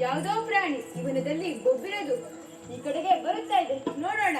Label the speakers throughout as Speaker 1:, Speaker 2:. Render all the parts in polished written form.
Speaker 1: ಯಾವುದೋ ಪ್ರಾಣಿ ಇವನದಲ್ಲಿ ಗೊಬ್ಬಿರೋದು ಈ ಕಡೆಗೆ ಬರುತ್ತಾ ಇದೆ, ನೋಡೋಣ.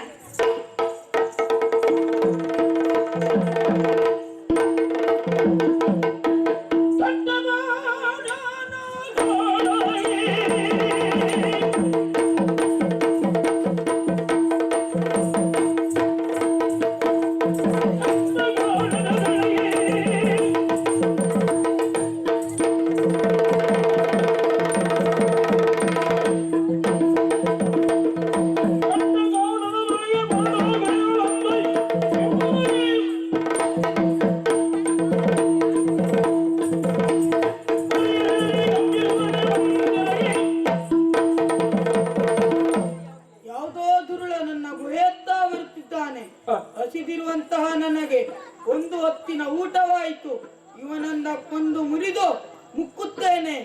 Speaker 2: ಹಸಿದಿರುವಂತಹ ನನಗೆ ಒಂದು ಹೊತ್ತಿನ ಊಟವಾಯಿತು. ಇವನನ್ನ ಕೊಂದು ಮುರಿದು ಮುಕ್ಕುತ್ತೇನೆ.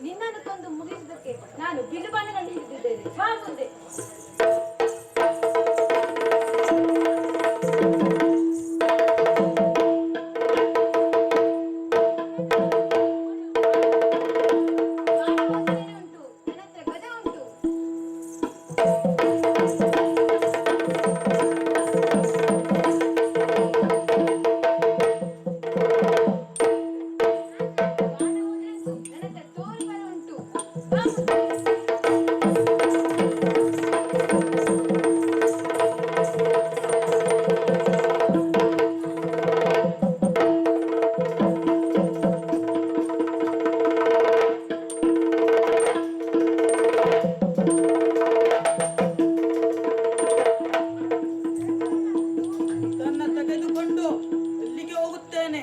Speaker 1: ನಿನ್ನನ್ನು ಕೊಂದು ಮುಗಿಸುವುದಕ್ಕೆ ನಾನು ಬಿಲ್ಲುಬಾಣಗಳನ್ನು ಹಿಡಿದಿದ್ದೇನೆ. ಬಾ ಮುಂದೆ. ತೆಗೆದುಕೊಂಡು ಎಲ್ಲಿಗೆ ಹೋಗುತ್ತೇನೆ?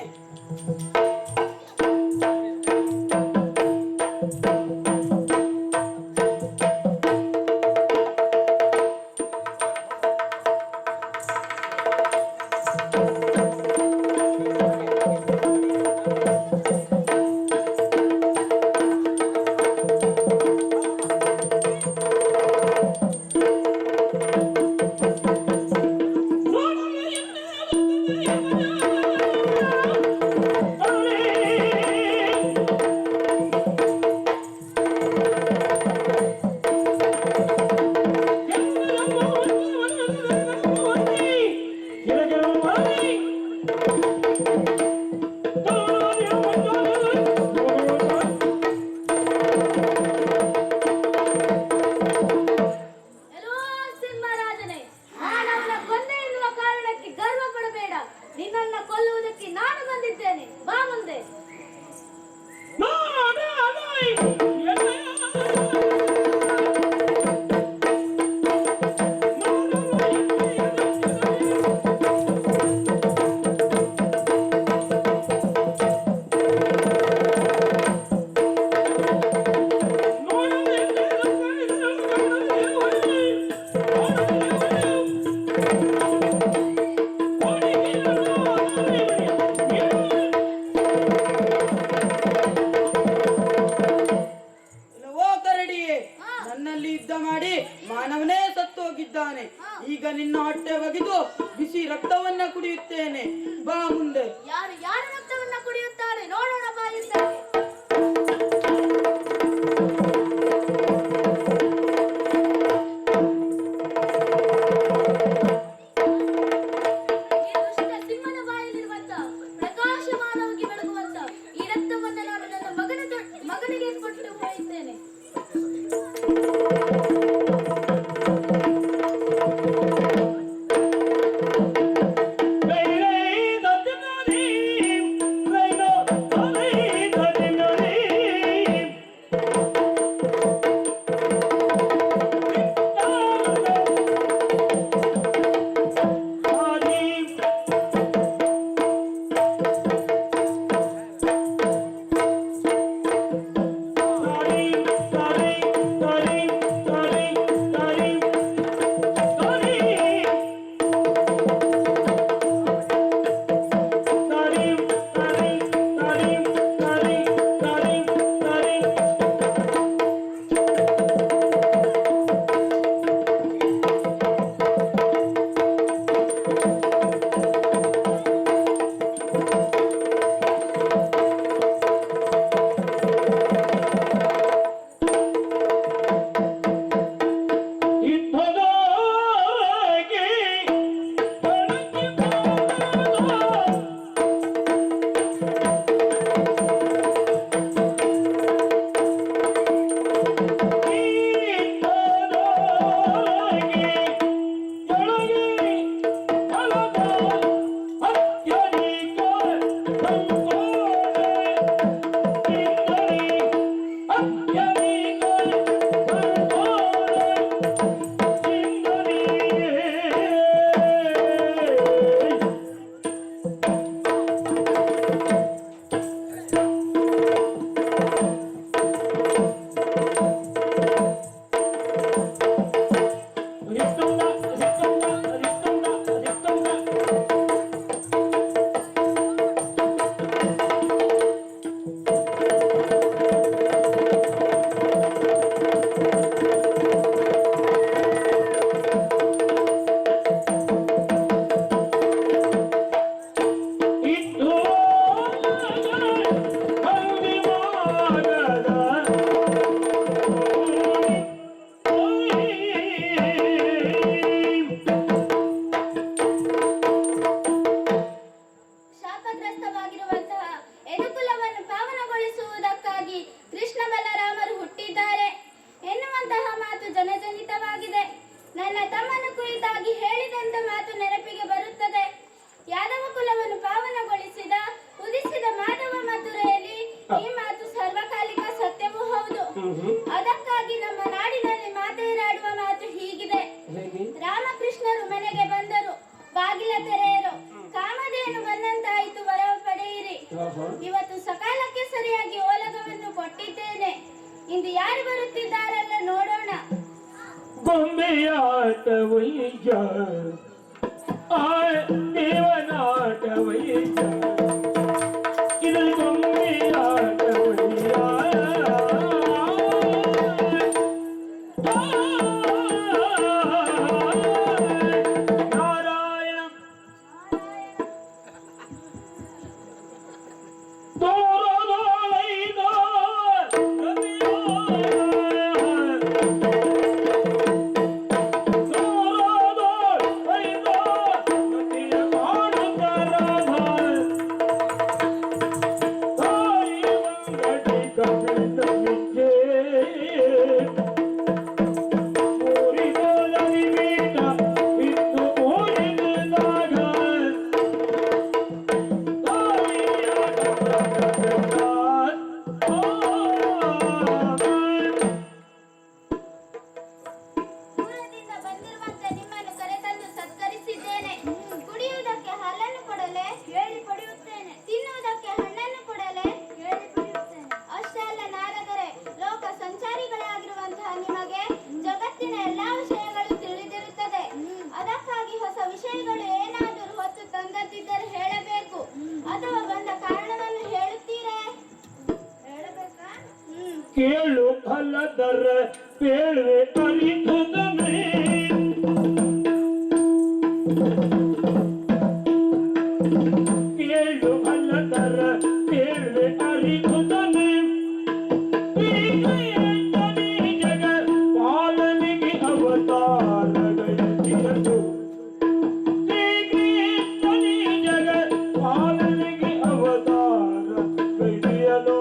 Speaker 1: ನಿನ್ನನ್ನು ಕೊಲ್ಲುವುದಕ್ಕೆ ನಾನು ಬಂದಿದ್ದೇನೆ. ಬಾ ಮುಂದೆ. ಬಂದಾಯಿತು, ವರವ ಪಡೆಯಿರಿ. ಇವತ್ತು ಸಕಾಲಕ್ಕೆ ಸರಿಯಾಗಿ ಓಲಗವನ್ನು ಕೊಟ್ಟಿದ್ದೇನೆ. ಇಂದು ಯಾರು ಬರುತ್ತಿದ್ದಾರಲ್ಲ ನೋಡೋಣ.
Speaker 3: ಗೊಂಬೆಯಾಟ ವೈಜ ದೇವನಾಟ ವೈಜ ಇದು ಗೊಂಬೆಯಾಟ ವೈಜ ಕೇಳು ಫಲದರ ಪೇಳ್ವೆ ಅರಿತುದನೆ ಕೇಳು ಫಲದರ ಪೇಳ್ವೆ ಅರಿತುದನೆ ಜಗ ಪಾಲನೆಗೆ ಅವತಾರಗಳಿಸಿರದು ಜಗ ಪಾಲನೆಗೆ ಅವತಾರ ಗೈದಿಯಲೋ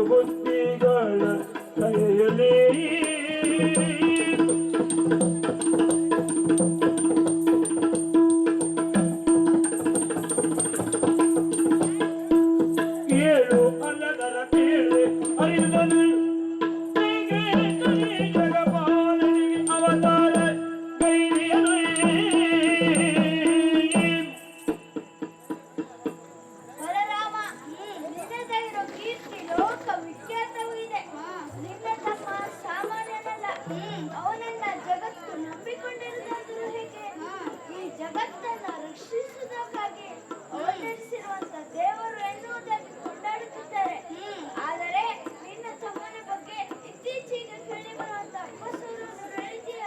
Speaker 3: ಬುದ್ಧಿಗಳ ಕೈಯಲ್ಲಿ ಕೇಳು ಅಲ್ಲದರ ಕೇಳಿ ಅರಿದನು ಜಗಪಾಲನಿಗೆ ಅವತಾರ ಗೈರಿಯನು
Speaker 1: ಬಲರಾಮ, ನಿನ್ನದಾಗಿರೋ ಕೀರ್ತಿ ಲೋಕ ವಿಖ್ಯಾತವೂ ಇದೆ. ನಿನ್ನ ತಮ್ಮ ಸಾಮಾನ್ಯನಲ್ಲ. ಅವನನ್ನ ಜಗತ್ತು ನಂಬಿಕೊಂಡಿರುವುದಾದರೂ ಹೇಗೆ? ಈ ಜಗತ್ತನ್ನ ರಕ್ಷಿಸುವುದಕ್ಕಾಗಿ ಅವತರಿಸಿರುವಂತ ದೇವರು ಎನ್ನುವುದಾಗಿ ಕೊಂಡಾಡುತ್ತಿದ್ದಾರೆ. ಆದರೆ ನಿನ್ನ ತಮ್ಮನ ಬಗ್ಗೆ ಇತ್ತೀಚೆಗೆ ಕೇಳಿ ಬರುವಂತ ಅಪಸೂರನ್ನು ಹೇಳಿದೀಯ,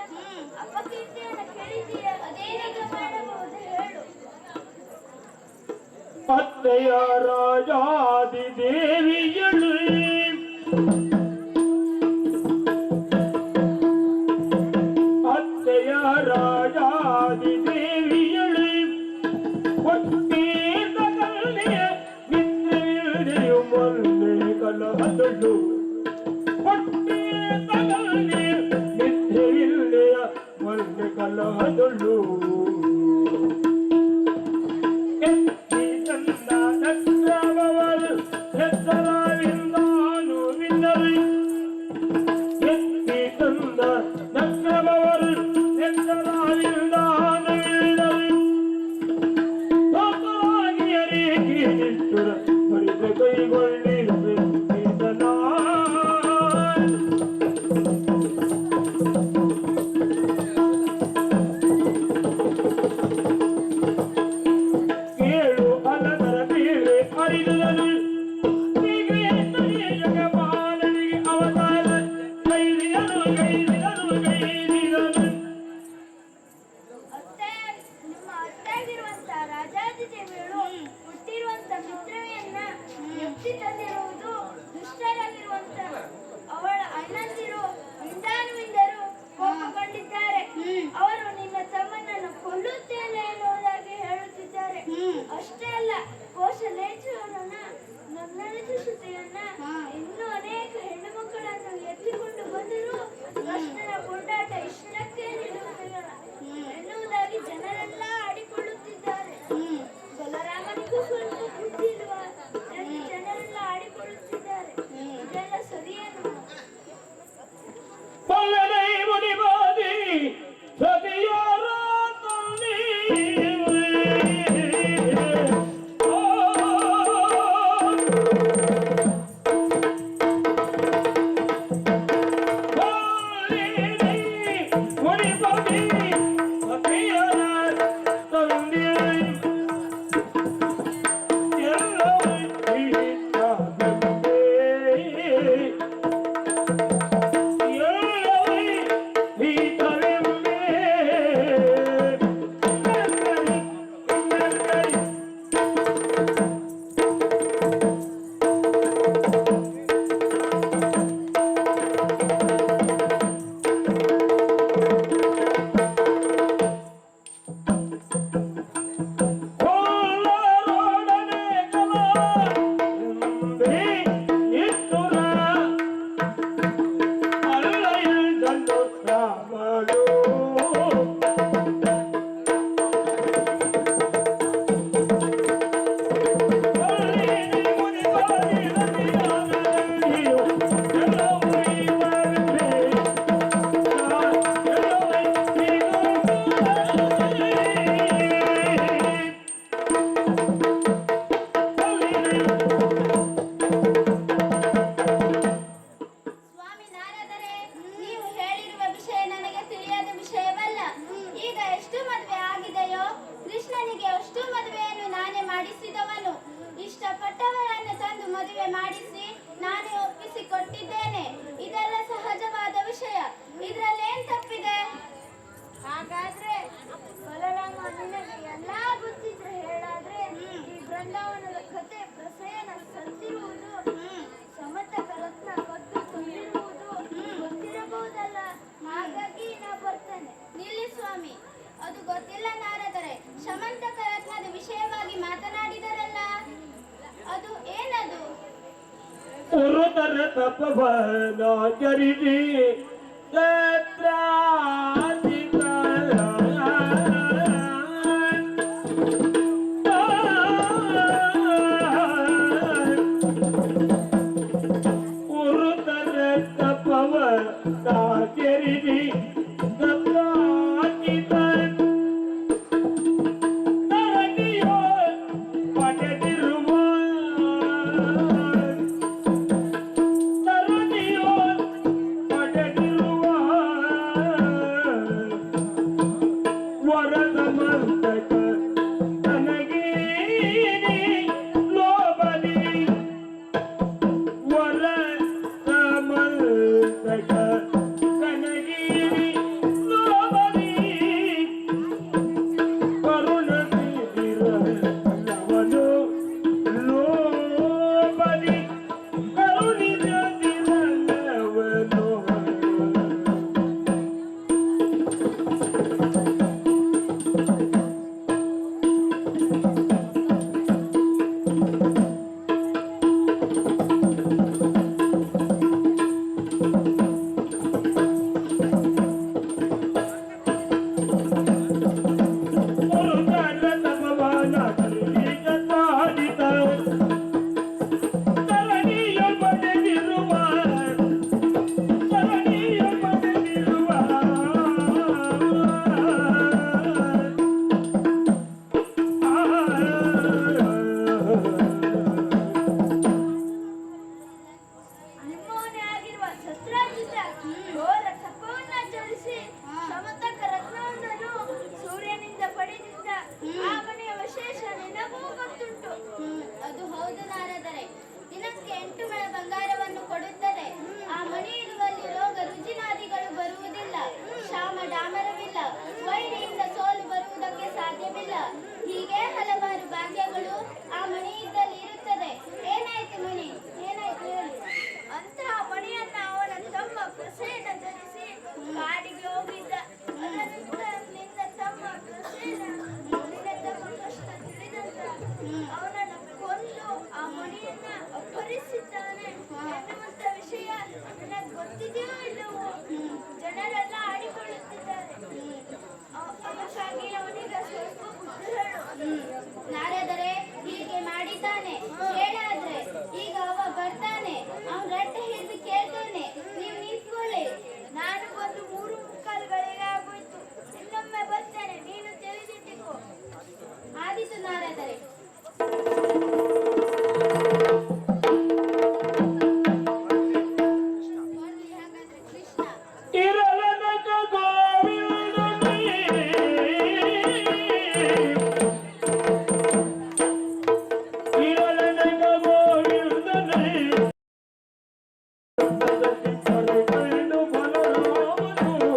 Speaker 1: ಅಪಕೀರ್ತಿಯನ್ನು ಕೇಳಿದೀಯ. ಅದೇನೀಗ ಮಾಡಬಹುದು ಹೇಳು.
Speaker 3: ಅತ್ತೆಯ ರಾಜಾದಿ ದೇವಿಯಳು ಅತ್ತೆಯ ರಾಜಾದಿ ದೇವಿಯಳು ಒಟ್ಟೇದ ಕಲ್ಲೆಯ ನಿತ್ಯವಿದೆಯು ಮೊನ್ನೆ ಕಲಹದಳು ಒಟ್ಟೇದ ಕಲ್ಲೆಯ ನಿತ್ಯವಿಲ್ಲೆಯ ಮೊನ್ನೆ ಕಲಹದಳು ಹೆಸರಾವಿಂದಾನು ವಿನ್ನರಿ ಎತ್ತಿ ತಂದ ನಕ್ರಮವರು ಹೆಸರಾವಿಂದಾನು ವಿನ್ನರಿ ಸೋತಾಗಿಯರೇಕಿನಿಷ್ಟುರ ಹೊರಿದ ಕೈಗೊಳ್ಳಿರಬೇಕಿದನ
Speaker 1: ನಾನೇ ಒಪ್ಪಿಸಿ ಕೊಟ್ಟಿದ್ದೇನೆ. ಇದೆಲ್ಲ ಸಹಜವಾದ ವಿಷಯ, ಇದ್ರಲ್ಲೇನ್ ತಪ್ಪಿದೆ?
Speaker 4: ಹಾಗಾದ್ರೆ ಬಲರಾಮ ನಿನಗೆ ಎಲ್ಲಾ ಗೊತ್ತಿದ್ರೆ ಹೇಳಾದ್ರೆ ಈ ಬೃಂದಾವನದ ಕತೆ ಪ್ರಸಯನ ಸತ್ತಿರುವುದು ಸಮತಕ ರತ್ನ ಕದ್ದು ತುಂಬಿರುವುದು ಗೊತ್ತಿರಬಹುದಲ್ಲ. ಹಾಗಾಗಿ ನಾ ಬರ್ತೇನೆ.
Speaker 1: ನಿಲ್ಲಿ ಸ್ವಾಮಿ, ಅದು ಗೊತ್ತಿಲ್ಲ ನಾರದರೆ. ಶಮಂತಕ ರತ್ನದ ವಿಷಯವಾಗಿ ಮಾತನಾಡಿದರಲ್ಲ, ಅದು ಏನದು?
Speaker 3: ಉರುತರ ತಪವನಾಚರಿಸಿ ಉರುತರ ತಪವನಾಚರಿಸಿ
Speaker 4: ನಿಮ್ಮವನೇ ಆಗಿರುವ ಶಸ್ತ್ರಾಜಿತ ಘೋರ ತಪವನ್ನಾಚರಿಸಿ ಸಮತಕ ರತ್ನವೊಂದನ್ನು ಸೂರ್ಯನಿಂದ ಪಡೆದಿದ್ದ ಆ ಮನೆಯ ವಿಶೇಷ ನಿನಗೂ ಗೊತ್ತುಂಟು.
Speaker 1: ಅದು ಹೌದು ನಾರದರೆ. ದಿನಕ್ಕೆ 8 ಮೊಳ ಬಂಗಾರವನ್ನು ಕೊಡುತ್ತದೆ. ಆ ಮಣಿ ಇರುವಲ್ಲಿ ರೋಗ ರುಜಿನಾದಿಗಳು ಬರುವುದಿಲ್ಲ, ಶಾಮ ಡಾಮರವಿಲ್ಲ, ವೈರಿಯಿಂದ ಸೋಲು ಬರುವುದಕ್ಕೆ ಸಾಧ್ಯವಿಲ್ಲ. ಹೀಗೆ ಹಲವಾರು ಭಾಗ್ಯಗಳು ಆ ಮಣಿ ಇದ್ದಲ್ಲಿ ಇರುತ್ತದೆ. ಏನಾಯ್ತು ಮಣಿ, ಏನಾಯ್ತು ಹೇಳಿ?
Speaker 4: ಅಂತಹ ಮಣಿಯನ್ನ ಅವನ ತಮ್ಮ ಪ್ರಸೇನ ಧರಿಸಿ ಕಾಡಿಗೆ ಹೋಗಿದ್ದ. ಅದನಂತರ ನಿನ್ನ ತಮ್ಮ ಪ್ರಸೇನ ನಿನ್ನ ತಮ್ಮ ಕಷ್ಟ ತಿಳಿದಂತ ಅವನನ್ನು ಕೊಂದು ಆ ಮಣಿಯನ್ನ ಅಪಹರಿಸಿದ್ದಾನೆ ಎನ್ನುವಂತ ವಿಷಯ ನಿನಗೆ ಗೊತ್ತಿದೆಯೋ ಇಲ್ಲವೋ? ಜನರೆಲ್ಲ ಆಡಿಕೊಳ್ಳುತ್ತಿದ್ದಾರೆ. ಅದಕ್ಕಾಗಿ ಅವನಿಗೆ ಸ್ವಲ್ಪ ಬುದ್ಧಿ ಹೇಳು.
Speaker 1: ನಾರದರೆ ಹೀಗೆ ಮಾಡಿದ್ದಾನೆ ಹೇಳಾದ್ರೆ ಈಗ ಅವ ಬರ್ತಾನೆ. ಅವ್ನ ರಟ್ಟೆ ಹಿಡಿದು ಕೇಳ್ತೇನೆ, ನೀವು ನಿಂತ್ಕೊಳ್ಳಿ.
Speaker 4: ನಾನು ಬಂದು 3:45 ಗಳಿಗೆ ಆಗೋಯ್ತು. ಇನ್ನೊಮ್ಮೆ ಬರ್ತೇನೆ, ನೀನು ತಿಳಿದಿಟ್ಟಿಕೋ.
Speaker 1: ಆದಿತು ನಾರದರೆ. ನೋಡ್ಲಿ ಹಾಗಾದ್ರೆ ಕೃಷ್ಣ.
Speaker 3: ಇರಲನಕ ಗೋವಿಂದನೇ ಇರಲನಕ ಗೋವಿಂದನೇ ಪಡೆಕೊಂಡು ಬಲರಾಮನು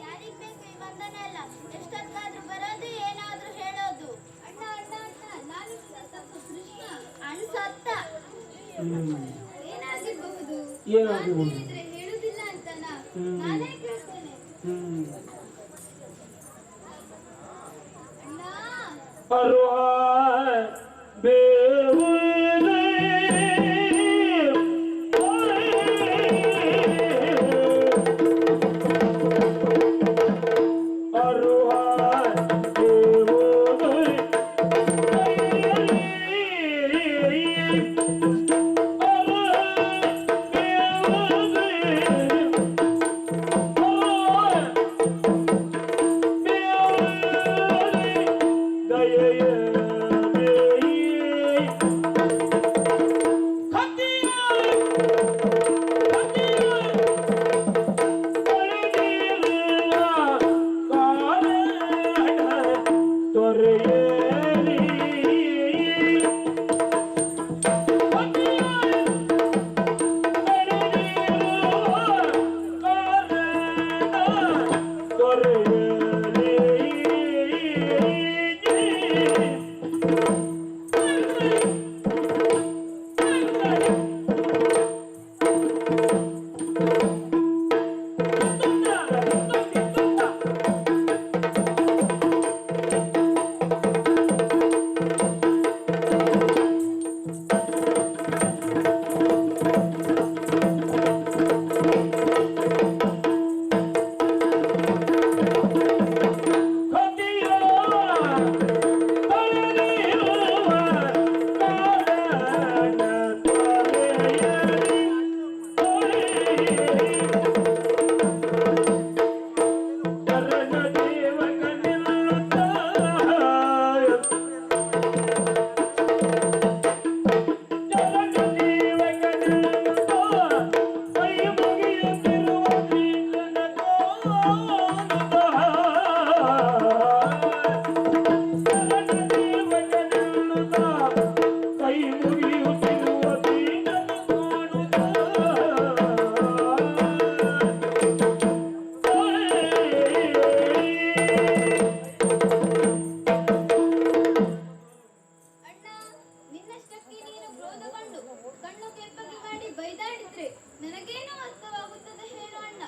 Speaker 1: ಯಾರಿಗ್ ಬೇಕು ಈ ಬಂಧನ ಎಲ್ಲ? ಎಷ್ಟೊತ್ತಾದ್ರೂ ಬರೋದು, ಏನಾದ್ರೂ ಹೇಳೋದು. ಅಣ್ಣ ಅಣ್ಣ ಅಣ್ಣ, ನಾನು ಸತ್ತ ಕೃಷ್ಣ. ಅಣ್ಣ ಸತ್ತ. ಏನಾಗಿರ್ಬಹುದು?
Speaker 3: ಏನಾಗಿರ್ಬಹುದು?
Speaker 1: ನಾನ್ ಹೇಳಿದ್ರೆ ಹೇಳುದಿಲ್ಲ ಅಂತನಾ? ನಾನೇ ಕೇಳ್ತೇನೆ. ಅಣ್ಣ
Speaker 3: ಅರುಹ ಬೇವುದೇ ಅರುಹ ಬೇವುದೇ ಅರುಹ ಬೇವುದೇ ತೊರೆಯಲಿ
Speaker 1: ಅಣ್ಣ, ನಿನ್ನಷ್ಟಕ್ಕೆ ನೀನು ಕ್ರೋಧಗೊಂಡು ಕಣ್ಣು ಕೆಂಪಗೆ ಮಾಡಿ ಬೈದಾಡಿದ್ರೆ ನನಗೇನು ಅರ್ಥವಾಗುತ್ತದೆ ಹೇಳು ಅಣ್ಣ.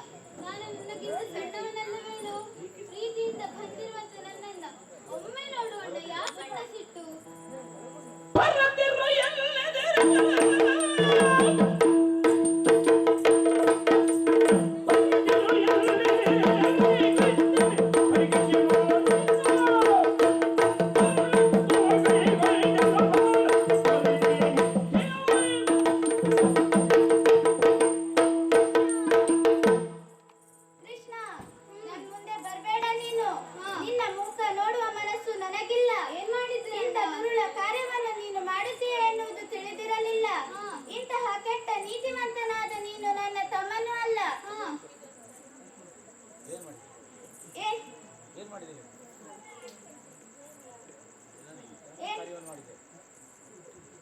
Speaker 1: ನಾನು ನಿನಗಿಂತ ಸಣ್ಣವನಲ್ಲವೇನು? ಪ್ರೀತಿಯಿಂದ ಬಂದಿರುವಂತ ನನ್ನನ್ನ ಒಮ್ಮೆ ನೋಡು ಅಣ್ಣ. ಯಾಕಣ್ಣ ಸಿಟ್ಟು? ಕೃಷ್ಣ, ನನ್ ಮುಂದೆ ಬರ್ಬೇಡ ನೀನು. ನಿನ್ನ ಮುಖ ನೋಡುವ ಮನಸ್ಸು ನನಗಿಲ್ಲ. ಏನ್ ಮಾಡಿದ್ರೆ? ಇಂಥ ದುರುಳ ಕಾರ್ಯವನ್ನು ನೀನು ಮಾಡುತ್ತೀಯ ಎನ್ನುವುದು ತಿಳಿದಿರಲಿಲ್ಲ. ಇಂತಹ ಕೆಟ್ಟ ನೀತಿವಂತನಾದ ನೀನು ನನ್ನ ತಮ್ಮನೂ ಅಲ್ಲ. ಏನ್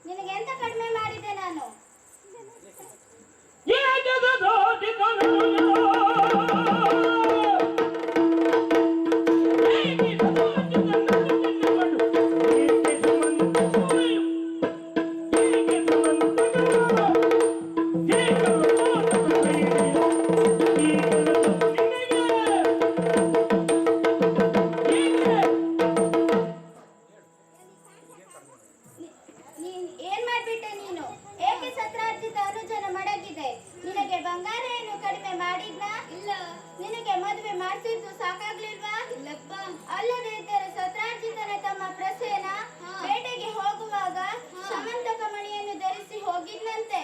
Speaker 1: ನಿನಗೆ ಎಂತ ಕಡಿಮೆ ಮಾಡಿದೆ ನಾನು? ನೀನ್ ಏನ್ ಮಾಡ್ಬಿಟ್ಟೆ ನೀನು? ಏಕೆ ಸತ್ರಾರ್ಜಿತ ಅನುಜನ ಮಡಗಿದೆ? ನಿನಗೆ ಬಂಗಾರ ಏನು ಕಡಿಮೆ ಮಾಡಿದ್ನಾ? ಇಲ್ಲ. ನಿನಗೆ ಮದುವೆ ಮಾಡ್ತಿದ್ದು ಸಾಕಾಗ್ಲಿಲ್ವಾ? ಇಲ್ಲಪ್ಪ. ಅಲ್ಲದೆ ಇದ್ದರೆ ಸತ್ರಾರ್ಜಿತನ ತಮ್ಮ ಪ್ರಸೇನ ಬೇಟೆಗೆ ಹೋಗುವಾಗ ಸಮಂತಕ ಮಣಿಯನ್ನು ಧರಿಸಿ ಹೋಗಿದ್ನಂತೆ.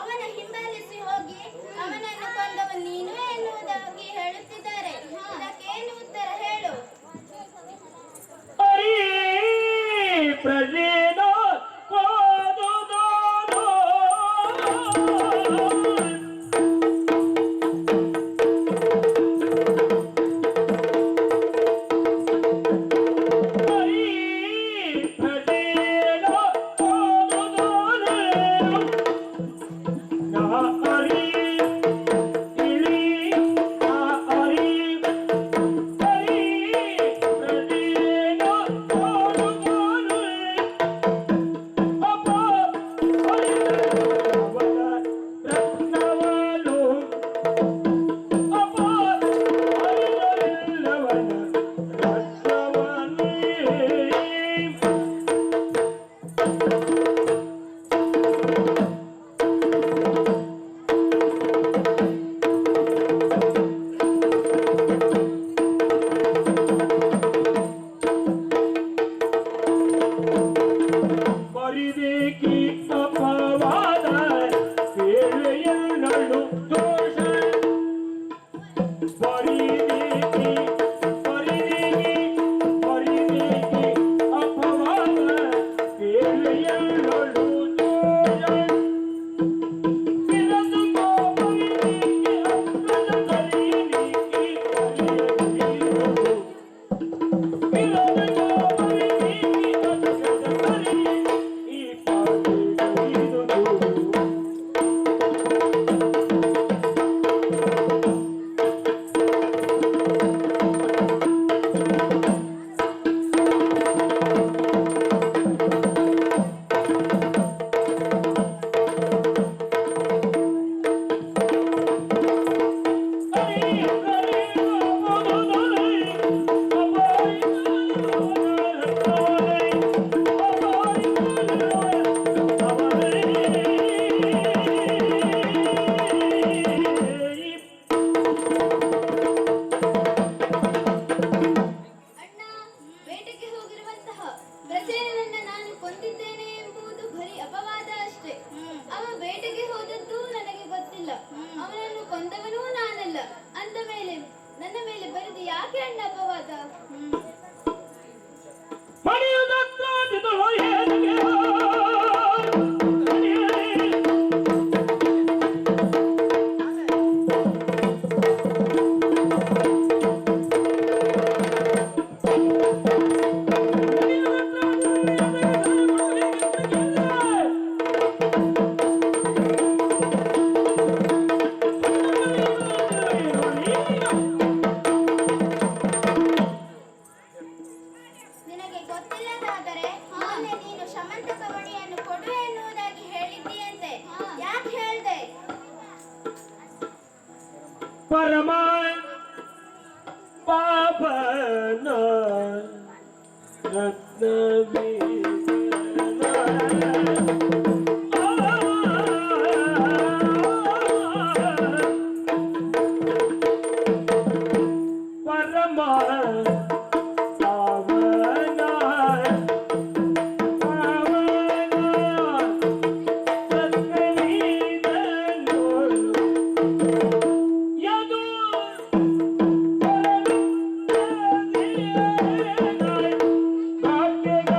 Speaker 1: ಅವನ ಹಿಂಬಾಲಿಸಿ ಹೋಗಿ ಅವನನ್ನು ಕೊಂದವ ನೀನು ಎನ್ನುವುದಾಗಿ ಹೇಳುತ್ತಿದ್ದಾರೆ. ಇದಕ್ಕೇನು ಉತ್ತರ ಹೇಳು?
Speaker 3: ಪ್ರಜೇನ
Speaker 1: ಕೊಟ್ಟಿದ್ದೇನೆ ಎಂಬುದು ಬರೀ ಅಪವಾದ ಅಷ್ಟೇ. ಅವ ಬೇಟೆಗೆ ಹೋದದ್ದು ನನಗೆ ಗೊತ್ತಿಲ್ಲ. ಅವನನ್ನು ಕೊಂದವನೂ ನಾನಲ್ಲ. ಅಂದ ಮೇಲೆ ನನ್ನ ಮೇಲೆ ಬರೆದು ಯಾಕೆ ಅಣ್ಣ ಅಪವಾದ?
Speaker 3: ಮಣಿಯುವುದಕ್ಕಾಗಿದಳು ಏನಿಗೆ?
Speaker 1: ನಿನಗೆ ಗೊತ್ತಿಲ್ಲದಾದರೆ ಮೊನ್ನೆ ನೀನು ಶಮಂತಕ ಮಣಿಯನ್ನು ಕೊಡು ಎನ್ನುವುದಾಗಿ ಹೇಳಿದ್ದೀಯಂತೆ. ಯಾಕೆ ಹೇಳ್ದೆ?
Speaker 3: ಪರಮ ಪಾಪನ ರತ್ನವೇ ಪರಮ ಭಾಗ್ಯದ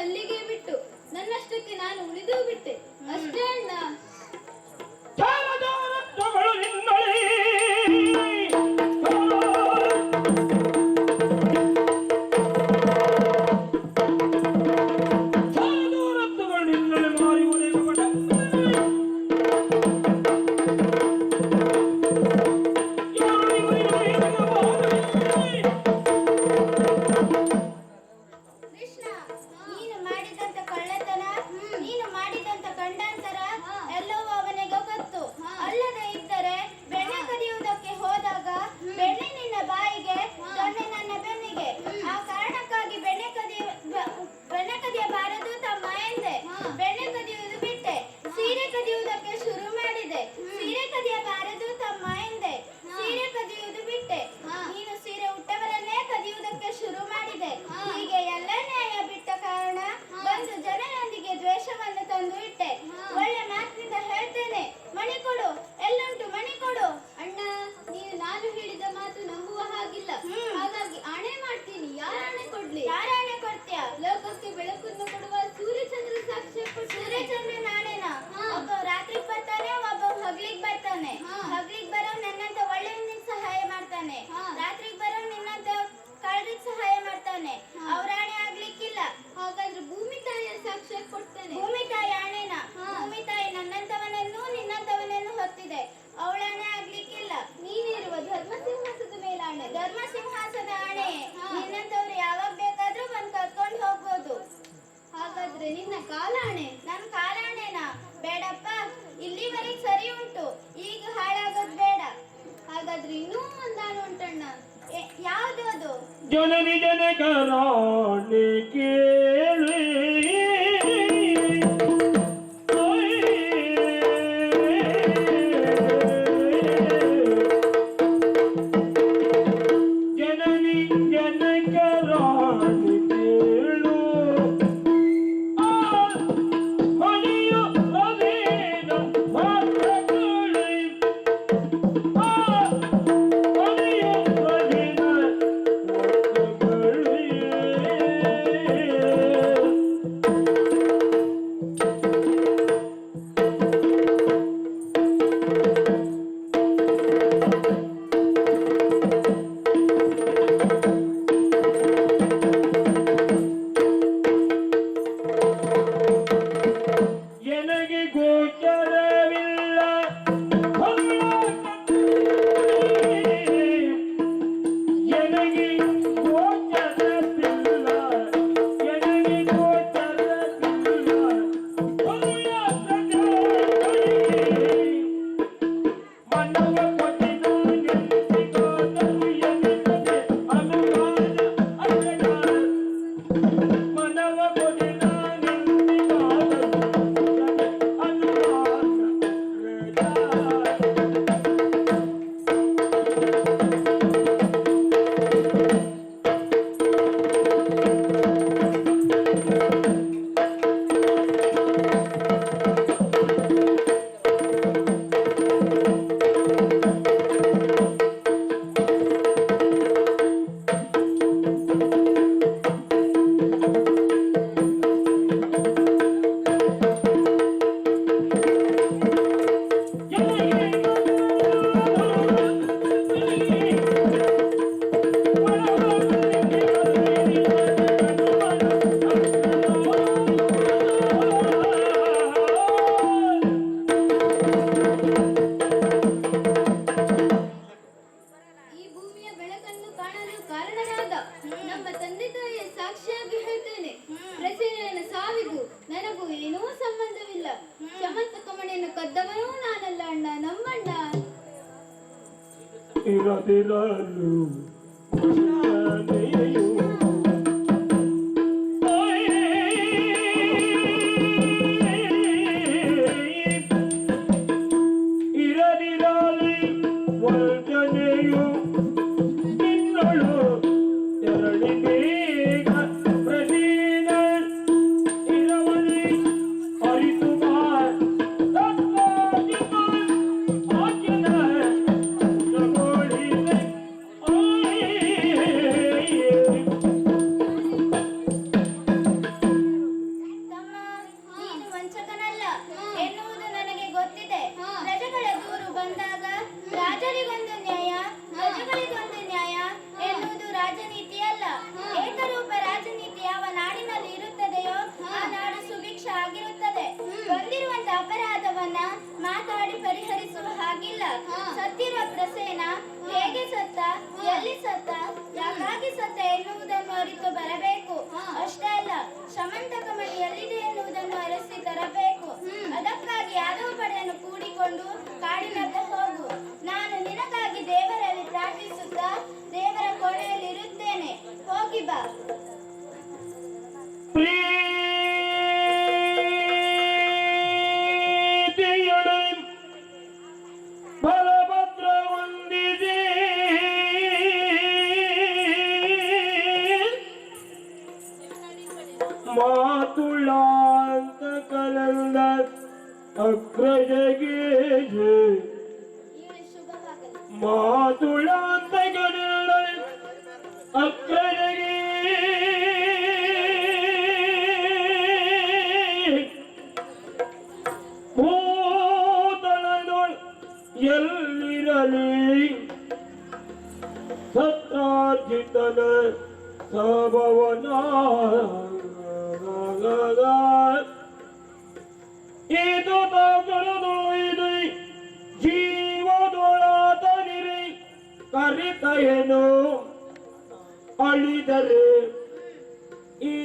Speaker 1: ಅಲ್ಲಿಗೆ ಬಿಟ್ಟು ನನ್ನಷ್ಟಕ್ಕೆ ನಾನು ಉಳಿದು ಬಿಟ್ಟೆ ಅಷ್ಟೇ ಅಣ್ಣ.
Speaker 3: ಚಾಮಜಾರತ್ವಗಳು ನಿನ್ನಳಿ ಚಾಮಜಾರತ್ವಗಳು ನಿನ್ನಳಿ ಮಾರಿಯುವುದೇ ಮಗಟ
Speaker 1: ಕೃಷ್ಣ, ನೀನು ಮಾಡಿದಂತ ಕಳ್ಳತನ, ನೀನು ಮಾಡಿದಂತ ಗಂಡಾಂತರ ಎಲ್ಲವೂ ಅವನಿಗೆ ಗೊತ್ತು. ಅಲ್ಲದೆ ಇದ್ದರೆ ಬೆಣ್ಣೆ ಕದಿಯುವುದಕ್ಕೆ ಹೋದಾಗ ಬೆಣ್ಣೆ ನಿನ್ನ ಬಾಯಿಗೆ, ದೊಣ್ಣೆ ನನ್ನ ಬೆನ್ನಿಗೆ. ಆ ಕಾರಣಕ್ಕಾಗಿ ಬೆಣ್ಣೆ ಕದಿಯಬಾರದು ತಮ್ಮ ಎಂದೆ. ಬೆಣ್ಣೆ ಕದಿಯುವುದು ಬಿಟ್ಟೆ, ಸೀರೆ ಕದಿಯುವುದಕ್ಕೆ ಶುರು ಮಾಡಿದೆ. ಸೀರೆ ಕದಿಯಬಾರದು ತಮ್ಮ ಎಂದೆ. ಸೀರೆ ಕದಿಯುವುದು ಬಿಟ್ಟೆ, ನೀನು ಸೀರೆ ಉಟ್ಟವರನ್ನೇ ಕದಿಯುವುದಕ್ಕೆ ಶುರು ಮಾಡಿದೆ. ಹೀಗೆ ಎಲ್ಲ ನ್ಯಾಯ ಬಿಟ್ಟ ಕಾರಣ ಬಂದು ಜನರೊಂದಿಗೆ ದ್ವೇಷವನ್ನು ತಂದು ಇಟ್ಟೆ. ಒಳ್ಳೆ ಮಾತಿನಿಂದ ಹೇಳ್ತೇನೆ, ಮಣಿ ಕೊಡು, ಎಲ್ಲುಂಟು ಮಣಿ ಕೊಡು. ಅಣ್ಣ, ನೀನು ನಾನು ಹೇಳಿದ ಮಾತು ನಂಬುವ ಹಾಗಿಲ್ಲ. ಹಾಗಾಗಿ ಆಣೆ ಮಾಡ್ತೀನಿ. ಯಾರ ಆಣೆ ಕೊಡ್ಲಿ? ಯಾರ ಆಣೆ ಕೊಡ್ತೀಯ? ಲೋಕಕ್ಕೆ ಬೆಳಕನ್ನು ಕೊಡುವ ಸೂರ್ಯಚಂದ್ರ ಸಾಕ್ಷ್ಯ ಕೊಟ್ಟು. ಸೂರ್ಯಚಂದ್ರ ನಾನೇನಾ? ಒಬ್ಬ ರಾತ್ರಿಗೆ ಬರ್ತಾನೆ, ಒಬ್ಬ ಹಗ್ಲಿಗ್ ಬರ್ತಾನೆ. ಹಗ್ಲಿಗ್ ಬರೋ ನನ್ನಂತ ಒಳ್ಳೆಯವನಿಗೆ ಸಹಾಯ ಮಾಡ್ತಾನೆ, ರಾತ್ರಿಗೆ ಬರೋ ನಿನ್ನಂತ ಕಳ್ಳರಿಗೆ ಸಹಾಯ ಮಾಡ್ತಾನೆ. ಅವ್ರ ಆಣೆ ಆಗ್ಲಿಕ್ಕಿಲ್ಲ. ಹಾಗಾದ್ರೆ ಭೂಮಿ ತಾಯಿಯ ಸಾಕ್ಷ್ಯ ಕೊಡ್ತಾನೆ. ಭೂಮಿ ತಾಯಿ ಆಣೆನಾ? ಭೂಮಿ ತಾಯಿ ನನ್ನಂತವನನ್ನು ನಿನ್ನಂತವನನ್ನು ಹೊತ್ತಿದೆ. ಅವಳ ಆಣೆ ಆಗ್ಲಿಕ್ಕಿಲ್ಲ. ನೀನಿರುವ ಧರ್ಮ ಸಿಂಹಾಸದ ಮೇಲೆ ಆಣೆ. ಧರ್ಮ ಸಿಂಹಾಸದ ಆಣೆ. ನಿನ್ನಂತವ್ರು ಯಾವಾಗ ಬೇಕಾದ್ರೂ ಬಂದು ಕರ್ಕೊಂಡು ಹೋಗ್ಬೋದು. ಹಾಗಾದ್ರೆ ನಿನ್ನ ಕಾಲಾಣೆ? ನನ್ನ ಕಾಲಾಣೆನಾ? ಬೇಡಪ್ಪ, ಇಲ್ಲಿವರೆಗೆ ಸರಿ ಉಂಟು, ಈಗ ಹಾಳಾಗೋದು ಬೇಡ. ಹಾಗಾದ್ರೆ ಇನ್ನೂ ಒಂದಾನು ಉಂಟಣ್ಣ. ಯಾವುದು ಅದು?
Speaker 3: ಜನನಿ ಜನಕರಾಣಿ ಕೇಳಿ ಜನನಿ ಜನಕರಾಣಿ ಕೇಳು ಮಣಿಯು ಅದೇನ ಮಾತ್ರಗಳು ಮಣಿಯು ಅದೇನ ಎನಗೆ ಗೋಚರವಿಲ್ಲ ಎನಗೆ ಗೋಚರವಿಲ್ಲ ಎನಗೆ ಗೋಚರವಿಲ್ಲ ಮನವ ಕೊಟ್ಟಿದ ನೆನಪಿಗೋದವು ಎನಿಸದೆ ಅನುಮಾನ ಅಸಗಾರ ಮನವ ಕೊಟ್ಟಿದ ನೆನಪಿಗೋದವು ಅನುಮಾನ
Speaker 1: ಈ ಭೂಮಿಯ ಬೆಳಕನ್ನು ಕಾಣಲು ಕಾರಣನಾದ ನಮ್ಮ ತಂದೆ ತಾಯಿಯ ಸಾಕ್ಷಿಯಾಗಿ ಹೇಳ್ತೇನೆ. ಪ್ರಸೇನನ ಸಾವಿಗೂ ನನಗೂ ಏನೂ ಸಂಬಂಧವಿಲ್ಲ. ಶಮಂತಕ ಮಣಿಯನ್ನು ಕದ್ದವನೂ ನಾನಲ್ಲ ಅಣ್ಣ, ನಮ್ಮಣ್ಣ.
Speaker 3: ಇರದಿರಲು ಮನೆಯು ಇರದಿರಲಿ ವಂಚನೆಯು ನಿನ್ನಳು ತೆರಳಿ ಬೇಗ ಪ್ರಸೀನ ಇರವಲಿ ಅರಿತು ಬಾ ಆಚನ
Speaker 1: ಸತ್ತಿರುವ ಪ್ರಸೇನ ಹೇಗೆ ಸತ್ತ, ಎಲ್ಲಿ ಸತ್ತ, ಯಾಕಾಗಿ ಸತ್ತ ಎನ್ನುವುದನ್ನು ಅರಿತು ಬರಬೇಕು. ಅಷ್ಟೇ ಅಲ್ಲ, ಶಮಂತಕ ಮಣಿ ಎಲ್ಲಿದೆ ಎನ್ನುವುದನ್ನು ಅರಸಿ ತರಬೇಕು. ಅದಕ್ಕಾಗಿ ಯಾದವ ಪಡೆಯನ್ನು ಕೂಡಿಕೊಂಡು ಕಾಡಿನತ್ತ ಹೋಗು. ನಾನು ನಿನಗಾಗಿ ದೇವರಲ್ಲಿ ಪ್ರಾರ್ಥಿಸುತ್ತಾ ದೇವರ ಕೋಣೆಯಲ್ಲಿರುತ್ತೇನೆ. ಹೋಗಿ ಬಾ.
Speaker 3: ಪ್ರೀತಿಯೊಡೆ ಬಲಭದ್ರ ಹೊಂದಿದೆ ಮಾತುಳ್ಳ ಅಂತ ಕಲಂದ ಅಗ್ರಜಗೆ ಮಾತುಳ್ಳ ಅಂತ ಕಲಂದ ಅಗ್ರಜಗೆ ಭೂತಳದೊಳ್ ಎಲ್ಲಿರಲಿ ಸತ್ರಾರ್ಜಿತನ ಸಭವನ ಇದು ತಾಗರದೊಯ್ದು ಜೀವದೊಳಾತನಿರಿ ಕರಿತಯನು ಅಳಿದರೆ ಈ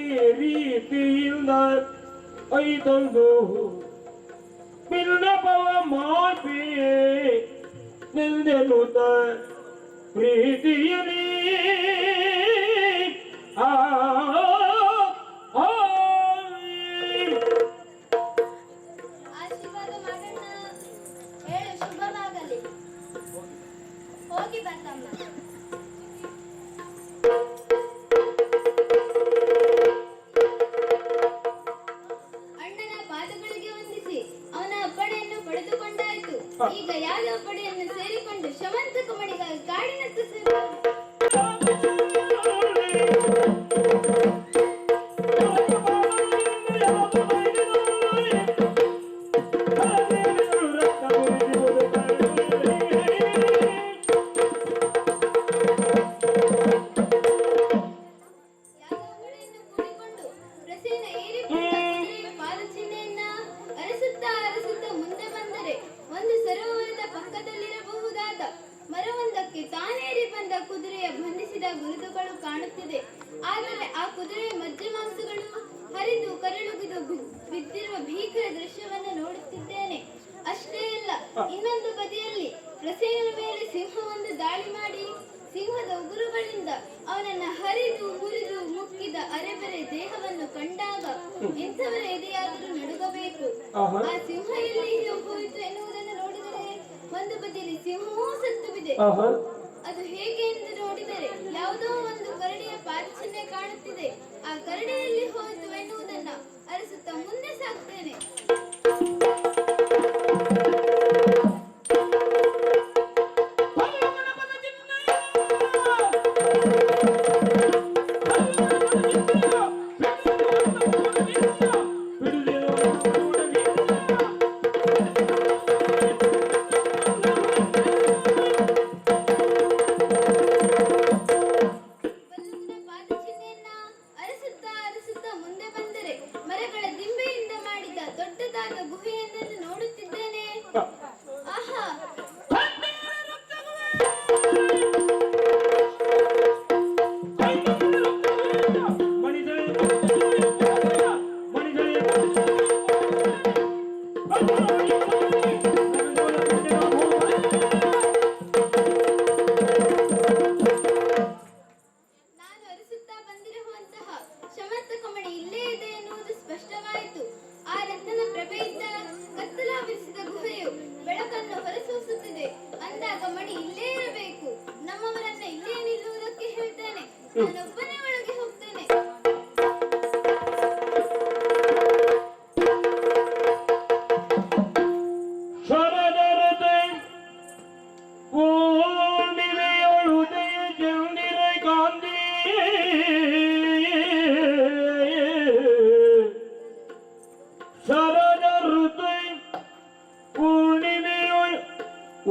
Speaker 3: ರೀತಿಯಿಂದ ಐದೊಂದು ಬಿನ್ನಪವ ಮಾಪಿ ನಿಲ್ದೆನುತ ಪ್ರೀತಿಯಲಿ
Speaker 1: ಆಶೀರ್ವಾದ ಮಾಡೋಣ. ಹೇಳು, ಶುಭವಾಗಲಿ. ಹೋಗಿ ಬರ್ತಮ್ಮ. ಅಣ್ಣನ ಪಾದಗಳಿಗೆ ವಂದಿಸಿ ಅವನ ಅಪ್ಪಣೆಯನ್ನು ಪಡೆದುಕೊಂಡಾಯಿತು. ಈಗ ಯಾದವ ಪಡೆಯನ್ನು ಸೇರಿಕೊಂಡು ಶಮಂತಕ ಮಣಿಗಾಗಿ ಕಾಡಿನತ್ತ ಸೇರಿದರು. ಒಂದು ಸರೋವರದ ಪಕ್ಕದಲ್ಲಿರಬಹುದಾದ ಮರವೊಂದಕ್ಕೆ ತಾನೇರಿ ಬಂದ ಕುದುರೆಯ ಬಂಧಿಸಿದ ಗುರುತುಗಳು ಕಾಣುತ್ತಿದೆ. ಆದರೆ ಆ ಕುದುರೆಯ ಮಜ್ಜೆ ಮಾಂಸಗಳು ಹರಿದು ಕರಳುಗಿದು ಬಿದ್ದಿರುವ ಭೀಕರ ದೃಶ್ಯವನ್ನು ನೋಡುತ್ತಿದ್ದೇನೆ. ಅಷ್ಟೇ ಅಲ್ಲ, ಇನ್ನೊಂದು ಬದಿಯಲ್ಲಿ ಪ್ರಸೇನನ ಮೇಲೆ ಸಿಂಹವೊಂದು ದಾಳಿ ಮಾಡಿ ಸಿಂಹದ ಉಗುರುಗಳಿಂದ ಅವನನ್ನ ಹರಿದು ಮುರಿದು ಮುಕ್ಕಿದ ಅರೆಬರೆ ದೇಹವನ್ನು ಕಂಡಾಗ ಎಂಥವರ ಎದೆಯಾದರೂ ನಡುಗಬೇಕು. ಆ ಸಿಂಹ ಎಲ್ಲಿ ಹೋಯಿತು ಎನ್ನುವುದನ್ನು ನೋಡಿದರೆ ಒಂದು ಬದಿಯಲ್ಲಿ ಸಿಂಹವೂ ಸತ್ತು ಬಿದೆ. ಅದು ಹೇಗೆ ಎಂದು ನೋಡಿದರೆ ಯಾವುದೋ ಒಂದು ಕರಡಿಯ ಪಾದಚಿಹ್ನೆ ಕಾಣುತ್ತಿದೆ. ಆ ಕರಡಿಯಲ್ಲಿ ಹೋಯಿತು ಎನ್ನುವುದನ್ನ ಅರಸುತ್ತಾ ಮುಂದೆ ಸಾಕ್ತೇನೆ. ಮರಗಳ ದಿಂಬೆಯಿಂದ ಮಾಡಿದ ದೊಡ್ಡದಾದ ಗುಹೆಯೊಂದನ್ನು ನೋಡುತ್ತಿದ್ದೇನೆ. ಆಹಾ, ನಾನು ಅರಸುತ್ತಾ ಬಂದಿರುವಂತಹ ಶಮಂತಕ ಮಣಿ ಇಲ್ಲೇ ಇದೆ ಎನ್ನುವುದು ಸ್ಪಷ್ಟವಾಯಿತು. ಆ ರತ್ನದ ಪ್ರಭೆಯಿಂದ ಕತ್ತಲಾವರಿಸಿದ ಗುಹೆಯು ಬೆಳಕನ್ನು ಹೊರಸೂಸುತ್ತಿದೆ. ಅಂದಾಗ ಮಣಿ ಇಲ್ಲೇ ಇರಬೇಕು. ನಮ್ಮವರನ್ನ ಇಲ್ಲೇ ನಿಲ್ಲುವುದಕ್ಕೆ ಹೇಳ್ತೇನೆ. ನಾನೊಬ್ಬನೇ ಒಳಗೆ ಹೋಗ್ತೇನೆ.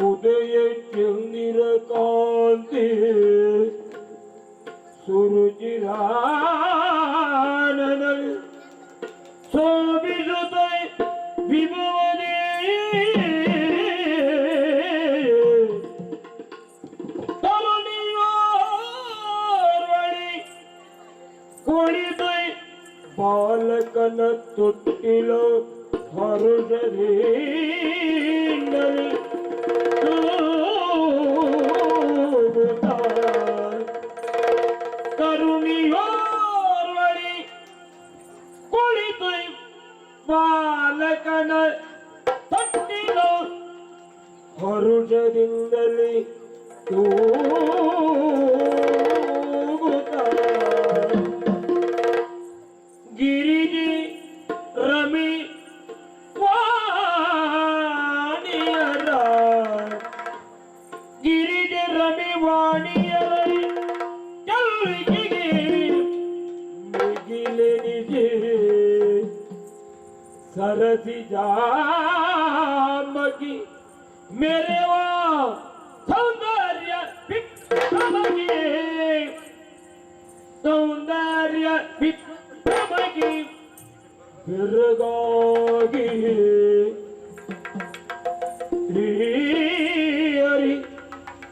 Speaker 3: ಉದಯ ಚಂದಿರ ಕಾಂತಿ ಸುರುಚಿರಾನನ ಶೋಭಿಸುತ್ತ ವಿಭುವನೇ ಪಾಲಕನ ತೊಟ್ಟಿಲ ಹರುಷದಿಂದಲೇ ತೂಗುತ್ತಾ ತರುಣಿಯೋರ್ವಳಿ ಕುಳಿತು ಬಾಲಕನ ತೊಟ್ಟಿಲ ಹರುಷದಿಂದಲೇ ತೂಗುತ್ತಾ ಗಿರಿಜಿ ರಮಿ ವಾಣಿಯರ ಗಿರಿಜಿ ರಮಿ ವಾಣಿಯರ ಚಲ್ವಿಕೆಗೆ ಮುಗಿಲೆನಿಜೆ ಸರಸಿ ಜಾಮಗಿ ಮೆರೆವಾ ಸೌಂದರ್ಯ ವಿಕ್ರಮಗೆ ಸೌಂದರ್ಯ ವಿಕ್ರಮಗೆ ಬೆರಗಾಗಿ ಹರಿ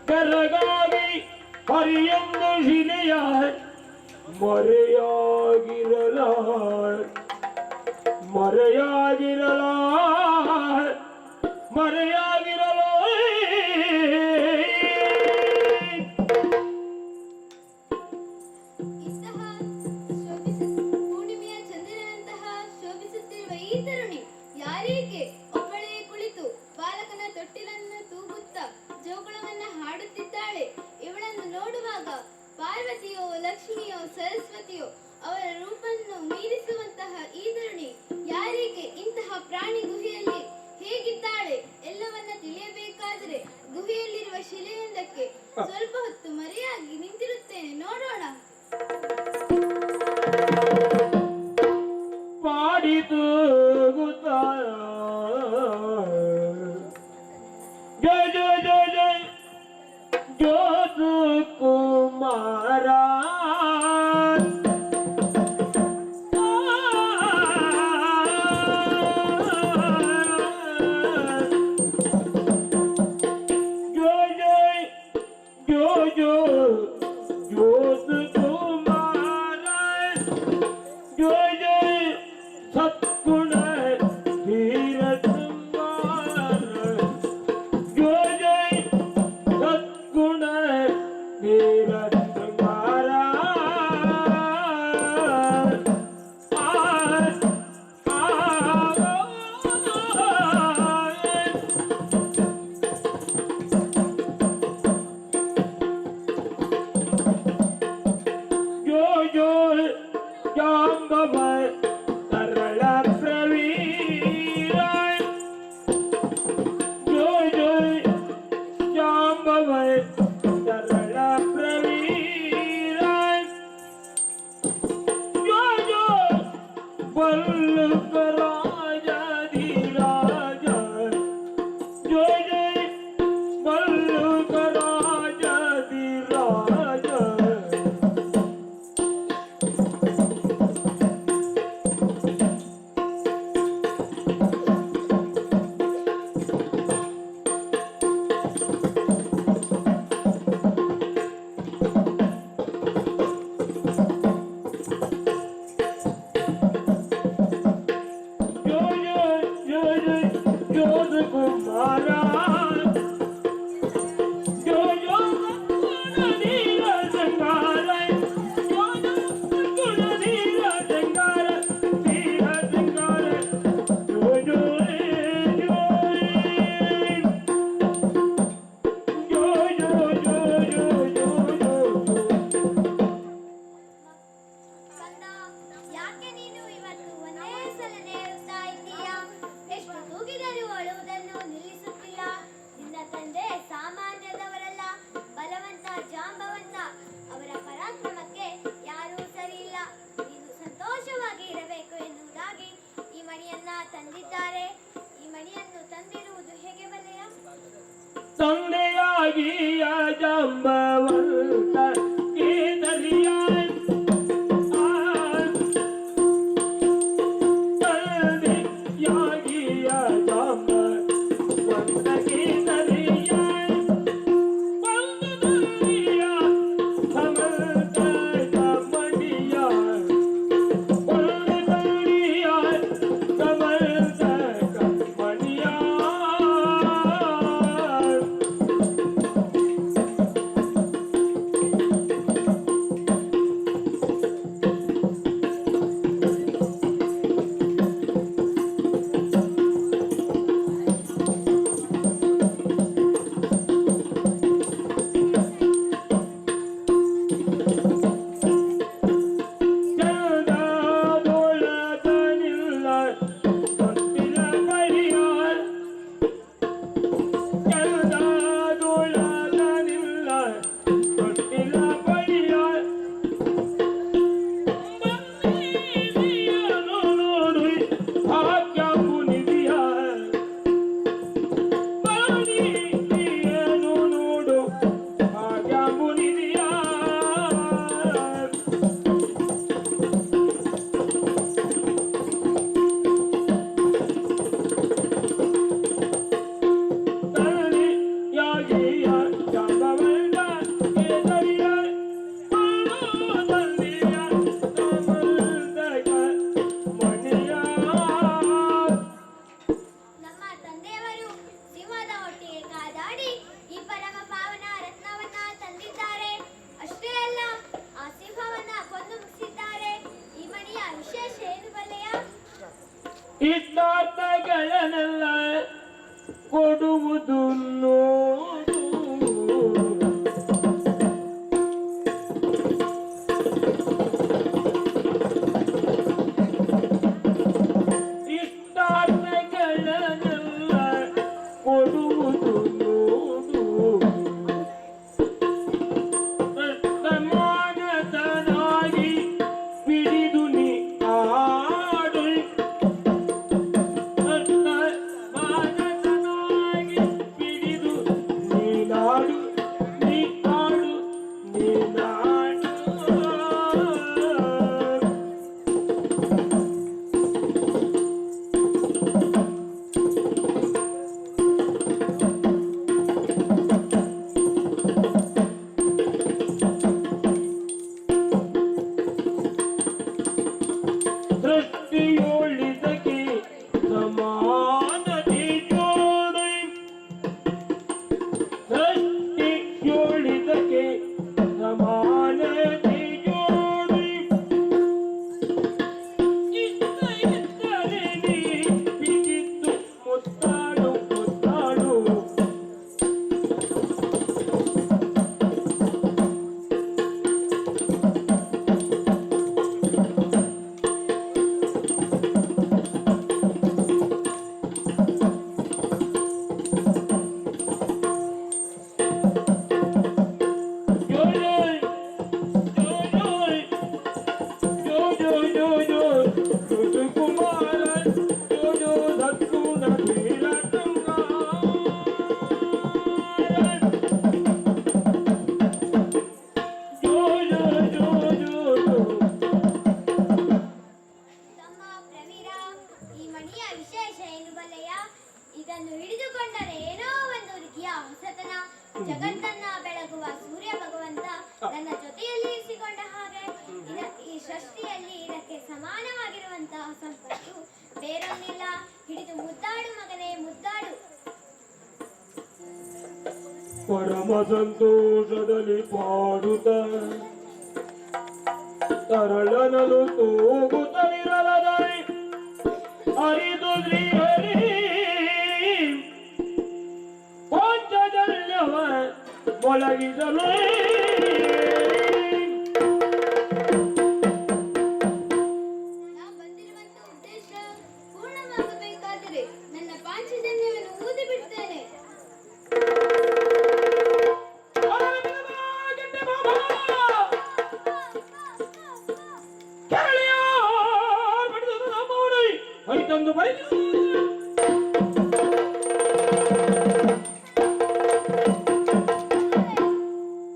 Speaker 3: ಬೆರಗಾಗಿ ಹರಿಯೊಂದು ಶಿಲೆಯ ಮರೆಯಾಗಿರಲ ಮರೆಯಾಗಿರಲ ಮರೆಯಾಗಿರಲ
Speaker 1: ಇಂತಹ ಪೂರ್ಣಿಮೆಯ ಚಂದ್ರನಂತಹ ಶೋಭಿಸುತ್ತಿರುವ ಈ ತರುಣಿ ಯಾರೀಕೆ ಒಬ್ಬಳೇ ಕುಳಿತು ಬಾಲಕನ ತೊಟ್ಟಿಲನ್ನು ತೂಗುತ್ತಾ ಜೋಗುಳವನ್ನ ಹಾಡುತ್ತಿದ್ದಾಳೆ. ಇವಳನ್ನು ನೋಡುವಾಗ ಪಾರ್ವತಿಯೋ ಲಕ್ಷ್ಮಿಯೋ ಸರಸ್ವತಿಯೋ ಅವರ ರೂಪವನ್ನು ಮೀರಿಸುವಂತಹ ಈ ತರುಣಿ ಯಾರೀಕೆ ಇಂತಹ ಪ್ರಾಣಿ ಗುಹೆಯಲ್ಲಿ ಹೇಗಿದ್ದಾಳೆ ಎಲ್ಲವನ್ನ ತಿಳಿಯಬೇಕಾದರೆ ಗುಹೆಯಲ್ಲಿರುವ ಶಿಲೆಯೊಂದಕ್ಕೆ ಸ್ವಲ್ಪ ಹೊತ್ತು ಮರೆಯಾಗಿ ನಿಂತಿರುತ್ತೇನೆ, ನೋಡೋಣ.
Speaker 3: ಪಾಡಿ ತೂಗುತ್ತಾ ಜಯ ಜಯ ಜಯ ಜಯ ಜೋಸು ಕುಮಾರ ತಂದೆಯಾಗಿಯ ಜಾಂಬವಂತ ಕೇದರಿಯ ತಂದೆಯಾಗಿಯ ಜಾಂಬವಂತ ಕೇದರಿಯ ಬಂದರಿಯ ಸಮರ್ಥ ಮಣಿಯ ಬಂದರಿಯ
Speaker 4: ಏನು ಬಲ್ಲೆಯ?
Speaker 3: ಇಷ್ಟಾರ್ಥಗಳನ್ನೆಲ್ಲ ಕೊಡುವುದು ನೋಡು. ಇಷ್ಟಾರ್ಥಗಳನ್ನೆಲ್ಲ ಕೊಡುವುದು ನೋಡು. ಮಾನಸನಾಗಿ ಪಿಡಿದು ನೀ ಆಡು. ಮಾನಸನಾಗಿ ಪಿಡಿದು ನೀನಾಡು, ನೀ ಆಡು, ನೀನಾಡು. ಸೃಷ್ಟಿಯೊಳಿದಕ್ಕೆ ಸಮಾನತೆ ಜೋಡಿ. ಸೃಷ್ಟಿಯೊಳಿದಕ್ಕೆ ಸಮಾನತೆ ಜೋಡಿ. ಇಷ್ಟ ಇದ್ದರೆ ನೀ ಬಿದ್ದಿದ್ದು ಮುತ್ತಾಡು ಮುತ್ತಾಡು.
Speaker 4: ತಮ್ಮ ಪ್ರವೀರ, ಈ ಮಣಿಯ ವಿಶೇಷ ಏನು ಬಲ್ಲೆಯ? ಇದನ್ನು ಹಿಡಿದುಕೊಂಡರೆ ಏನೋ ಒಂದು ರೀತಿಯ ಹೊಸತನ. ಜಗತ್ತನ್ನ ಬೆಳಗುವ ಸೂರ್ಯ ಭಗವಂತ ನನ್ನ ಜೊತೆಯಲ್ಲಿ ಇರಿಸಿಕೊಂಡ ಹಾಗೆ ಈ ಸೃಷ್ಟಿಯಲ್ಲಿ ಇದಕ್ಕೆ ಸಮಾನವಾಗಿರುವಂತಹ ಸಂಪತ್ತು ಬೇರೊಂದಿಲ್ಲ. ಹಿಡಿದು ಮುದ್ದಾಡು ಮಗನೇ, ಮುದ್ದಾಡು.
Speaker 3: ಪರಮ ಸಂತೋಷದಲ್ಲಿ ಪಾಡುತ್ತ ತರಳನಲು ತೂಗುತ್ತಲಿರಲದೈ ಹರಿದು ಶ್ರೀಹರಿ ಪಾಂಚಜನ್ಯವ ಮೊಳಗಿಸಲೇ.
Speaker 1: ನಾ ಬಂದಿರುವಂತ ಉದ್ದೇಶ ಪೂರ್ಣವಾಗಬೇಕಾದರೆ ನನ್ನ ಪಾಂಚಜನ್ಯವನ್ನು ಊದಿ ಬಿಡ್ತೇನೆ.
Speaker 3: ತಂದು ಬರೆದು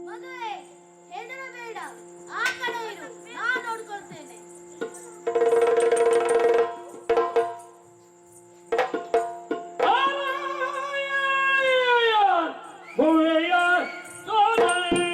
Speaker 1: ಮದುವೆ ಹೆದರಬೇಡ, ಆ ಕಡೆ ಇರು, ನಾ ನೋಡ್ಕೊಳ್ತೇನೆ.
Speaker 3: ಭುವೆಯ ಸೋದರಿ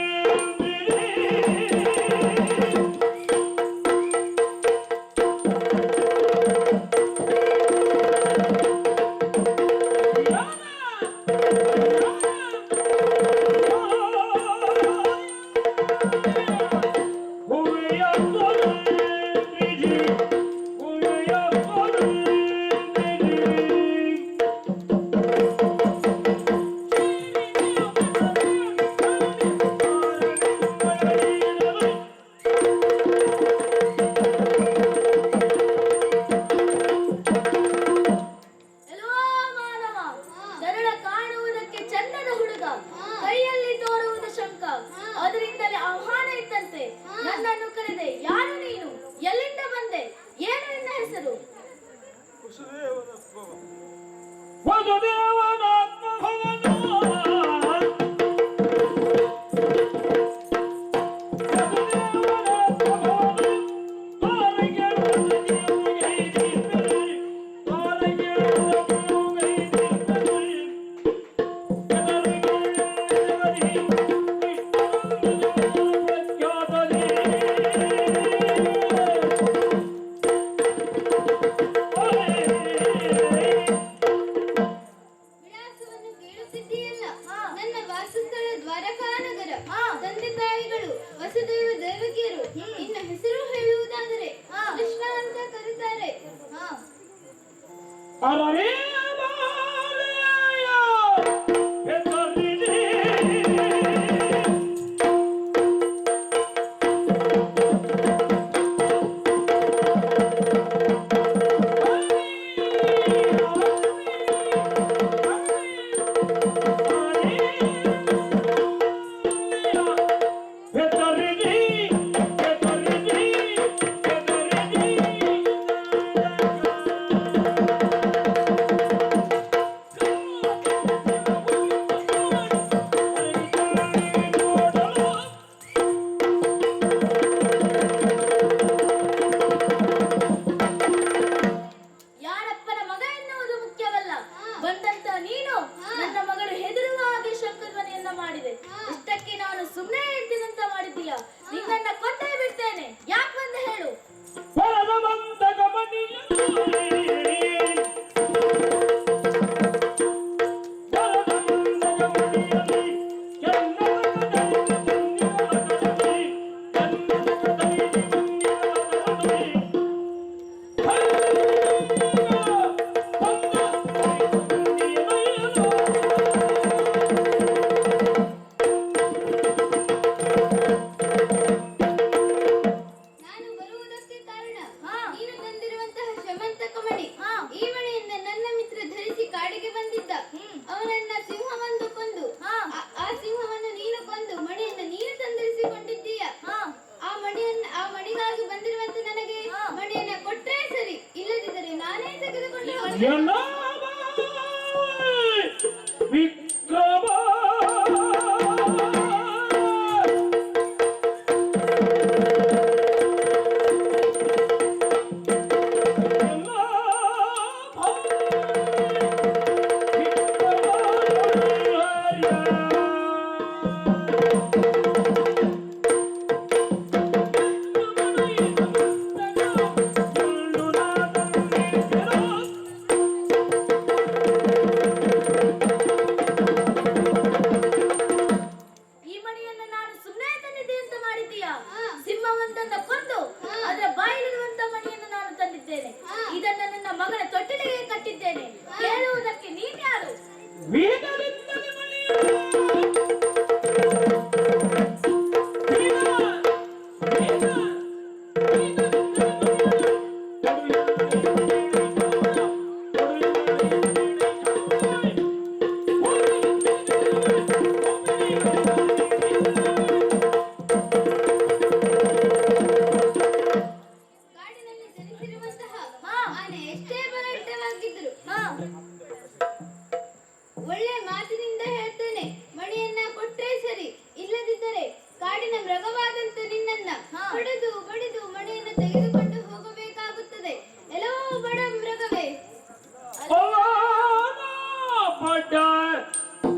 Speaker 3: ಅರೇ ಬಾಲೆಯ ಹೆಸರಿದೆ.
Speaker 1: ಯಾರಪ್ಪನ ಮಗ ಎನ್ನುವುದು ಮುಖ್ಯವಲ್ಲ. ಬಂದಂತ ನೀನು ನನ್ನ ಮಗಳು ಹೆದರುವ ಹಾಗೆ ಶಂಕರವನೆಯನ್ನ ಮಾಡಿದೆ. ಇಷ್ಟಕ್ಕೆ ನಾನು ಸುಮ್ಮನೆ ಇರ್ತೀನಂತ ಮಾಡಿದ್ದೀಯ. ನಿನ್ನನ್ನ ಕೊಂದೇ ಬಿಡ್ತೇನೆ. ಯಾಕೆ ಬಂದು ಹೇಳು.
Speaker 3: ವರದ ಬಂದ ಗಮನಿಯಲ್ಲಿ
Speaker 4: ನಾನು ಬರುವುದಕ್ಕೆ ಕಾರಣ ನೀನು ತಂದಿರುವಂತಹ ಶ್ರೀಮಂತಕ ಮಣಿ. ಈ ಮಣಿಯನ್ನ ನನ್ನ ಮಿತ್ರ ಧರಿಸಿ ಕಾಡಿಗೆ ಬಂದಿದ್ದ. ಅವನನ್ನ ಸಿಂಹವೊಂದು ಕೊಂದು ಆ ಸಿಂಹವನ್ನು ನೀನು ಕೊಂದು ಮಣಿಯನ್ನು ನೀನು ತಂದಿರಿಸಿಕೊಂಡಿದ್ದೀಯ. ಆ ಮಣಿಗಾಗಿ ಬಂದಿರುವಂತ ನನಗೆ ಮಣಿಯನ್ನ ಕೊಟ್ರೆ ಸರಿ, ಇಲ್ಲದಿದ್ದರೆ ನಾನೇ ತೆಗೆದುಕೊಂಡು ಹೋಗ್ತೇನೆ.
Speaker 3: ಎಲ್ಲ ವಿಕ್ರಮ
Speaker 1: ಈ ಮಣಿಯನ್ನ ನಾನು ಸುಮ್ಮನೆ ತಂದಿದ್ದೆ ಅಂತ ಮಾಡಿದ್ದೀಯ. ಸಿಂಹವೊಂದನ್ನ ಕೊಂದು ಅದರ ಬಾಯಿಲಿರುವಂತ ಮಣಿಯನ್ನು ನಾನು ತಂದಿದ್ದೇನೆ. ಇದನ್ನ ನನ್ನ ಮಗನ ತೊಟ್ಟಿಲಿಗೆ ಕಟ್ಟಿದ್ದೇನೆ. ಕೇಳುವುದಕ್ಕೆ ನೀನ್ಯಾರು?
Speaker 3: ವೇದದಿಂದಲೇ
Speaker 4: ಕಾಡಿನಲ್ಲಿ ಜನಿಸಿರುವಂತಹ ಆನೆ ಎಷ್ಟೇ ಬಲಾಢ್ಯವಾಗಿದ್ದರು ಒಳ್ಳೆ ಮಾತಿನಿಂದ ಹೇಳ್ತೇನೆ, ಮಣಿಯನ್ನ ಕೊಟ್ರೆ ಸರಿ, ಇಲ್ಲದಿದ್ದರೆ ಕಾಡಿನ ಮೃಗವಾದಂತ ನಿನ್ನನ್ನ ಹೊಡೆದು ಬಡಿದು ಮಣಿಯನ್ನು ತೆಗೆದುಕೊಂಡು ಹೋಗಬೇಕಾಗುತ್ತದೆ. ಎಲ್ಲೋ ಬಡ ಮೃಗವೇ.
Speaker 3: ಪಡ್ಡ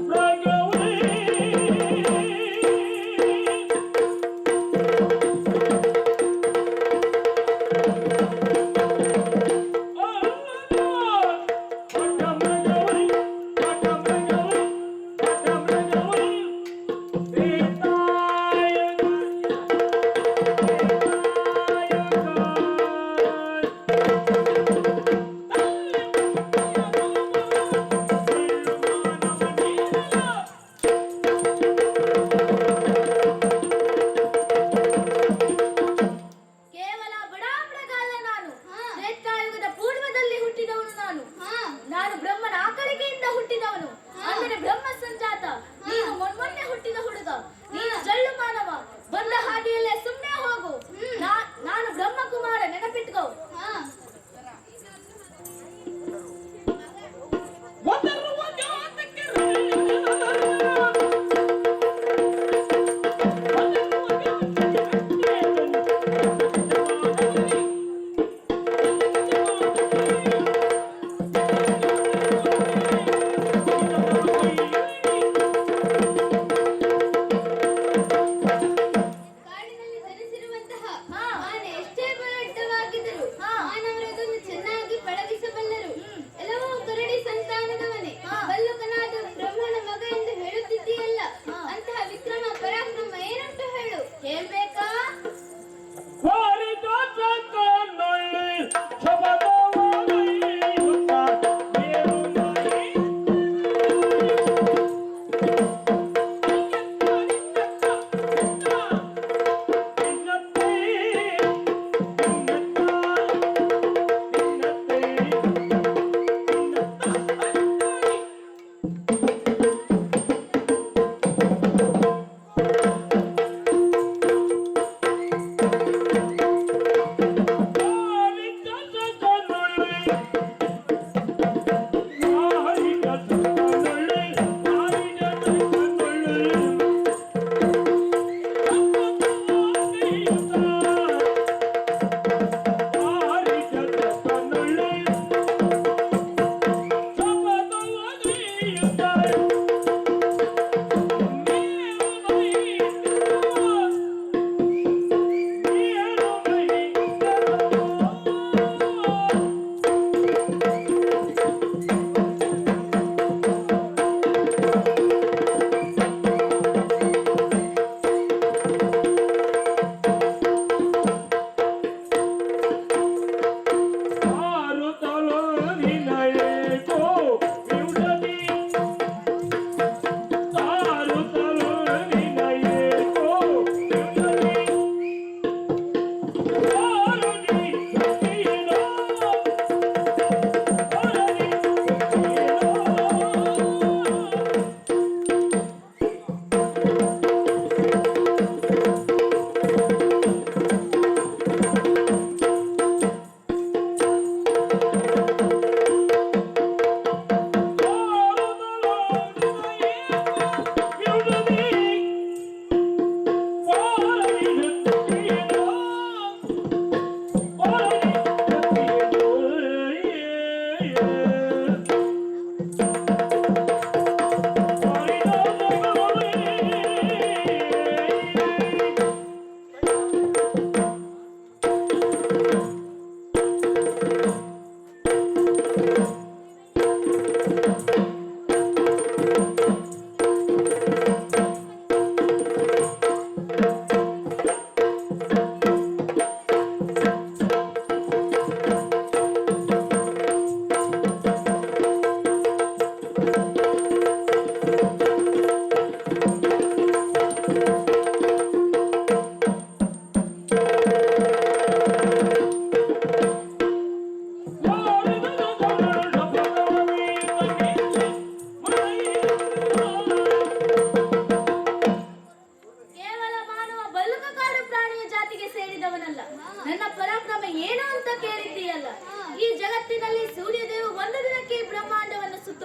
Speaker 3: ಪ್ರಗವೇ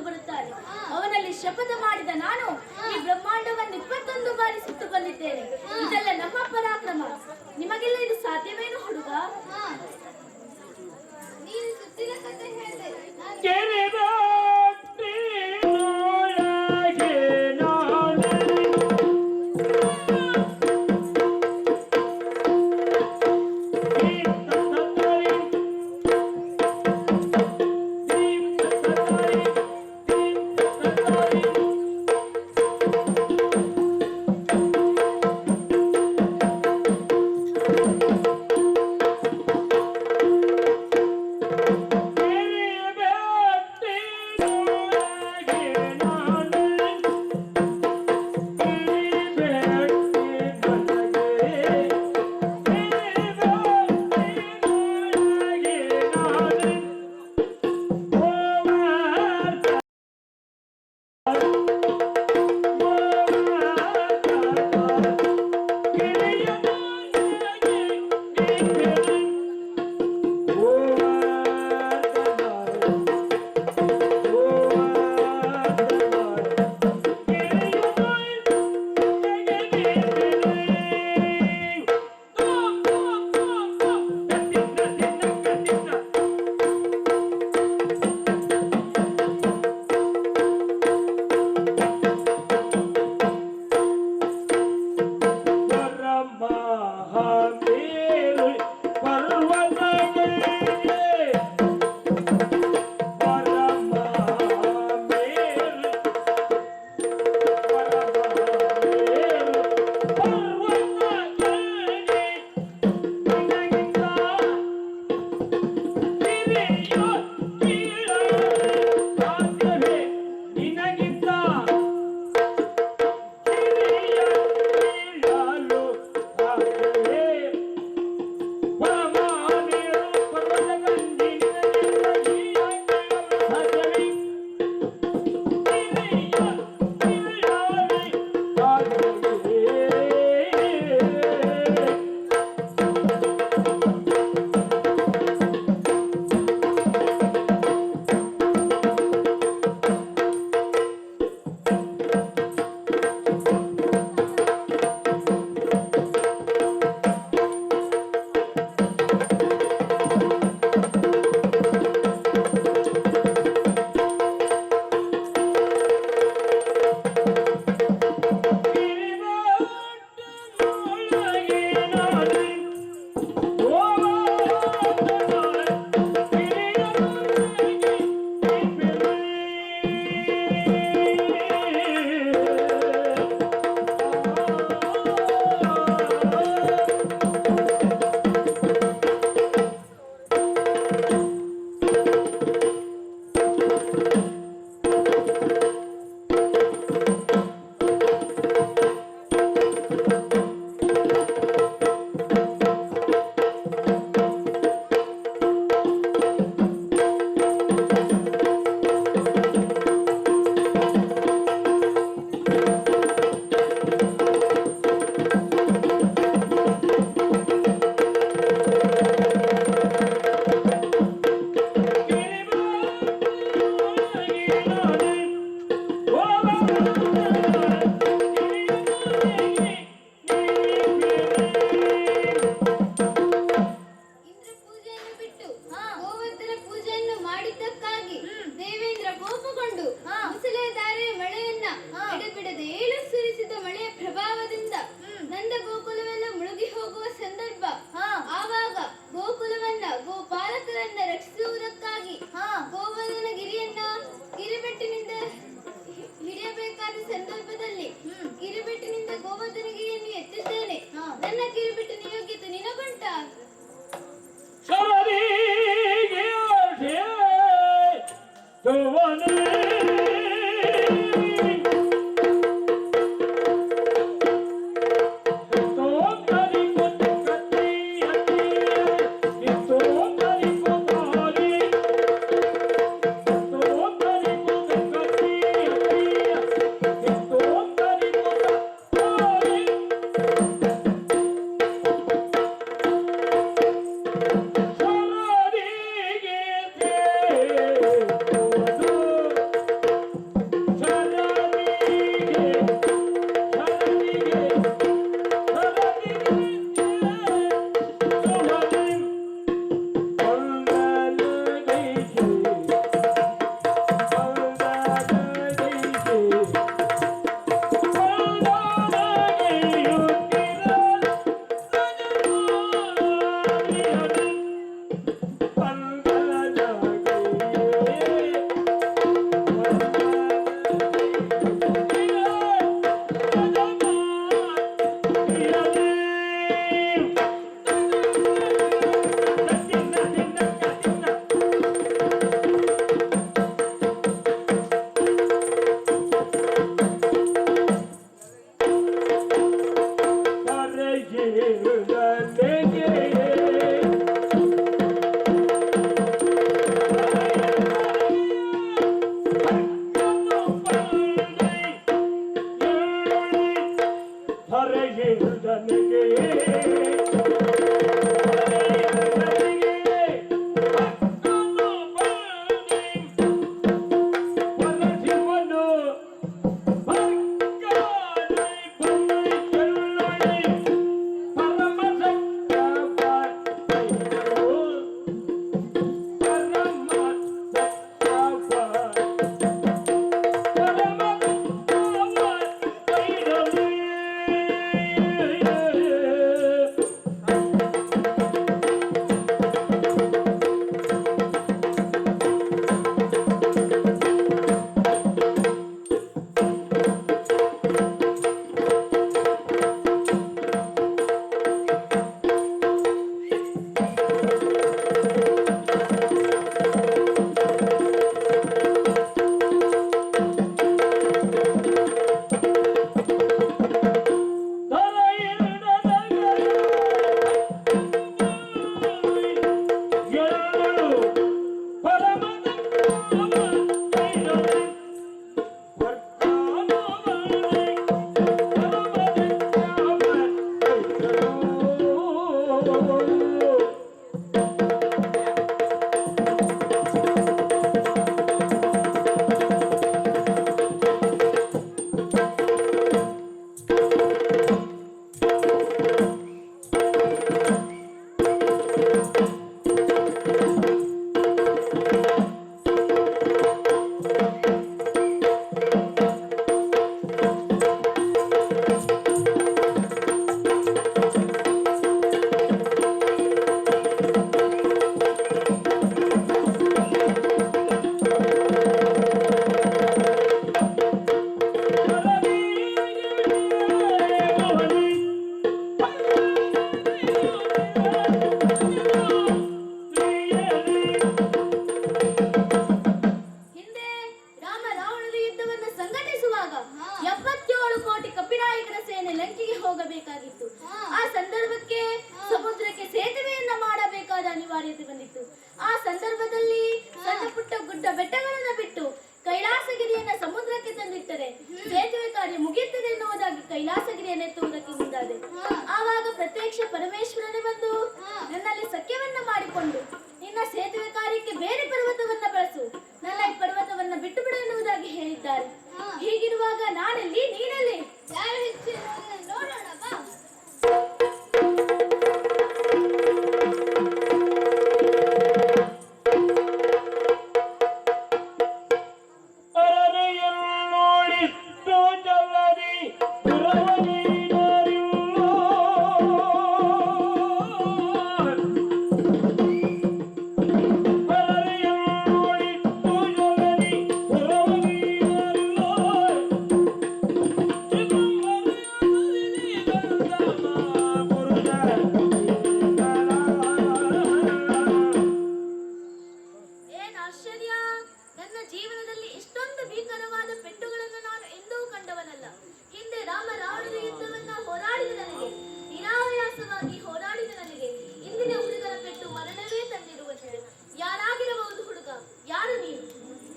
Speaker 1: ಬರುತ್ತಾನೆ. ಅವನಲ್ಲಿ ಶಪಥ ಮಾಡಿದ ನಾನು ಈ ಬ್ರಹ್ಮಾಂಡವನ್ನು 21 ಬಾರಿ ಸುತ್ತು ಬಂದಿದ್ದೇನೆ. ಇದೆಲ್ಲ ನಮ್ಮ ಪರಾಕ್ರಮ. ನಿಮಗೆಲ್ಲ ಇದು ಸಾಧ್ಯವೇನು ಹುಡುಗ?
Speaker 4: ನೀನು ಸುತ್ತಿನ ಕಥೆ ಹೇಳಿದೆ. ನಾನು
Speaker 3: ಕೆರೆದಾಟಿನೊಳಗೆ ನಾನೆ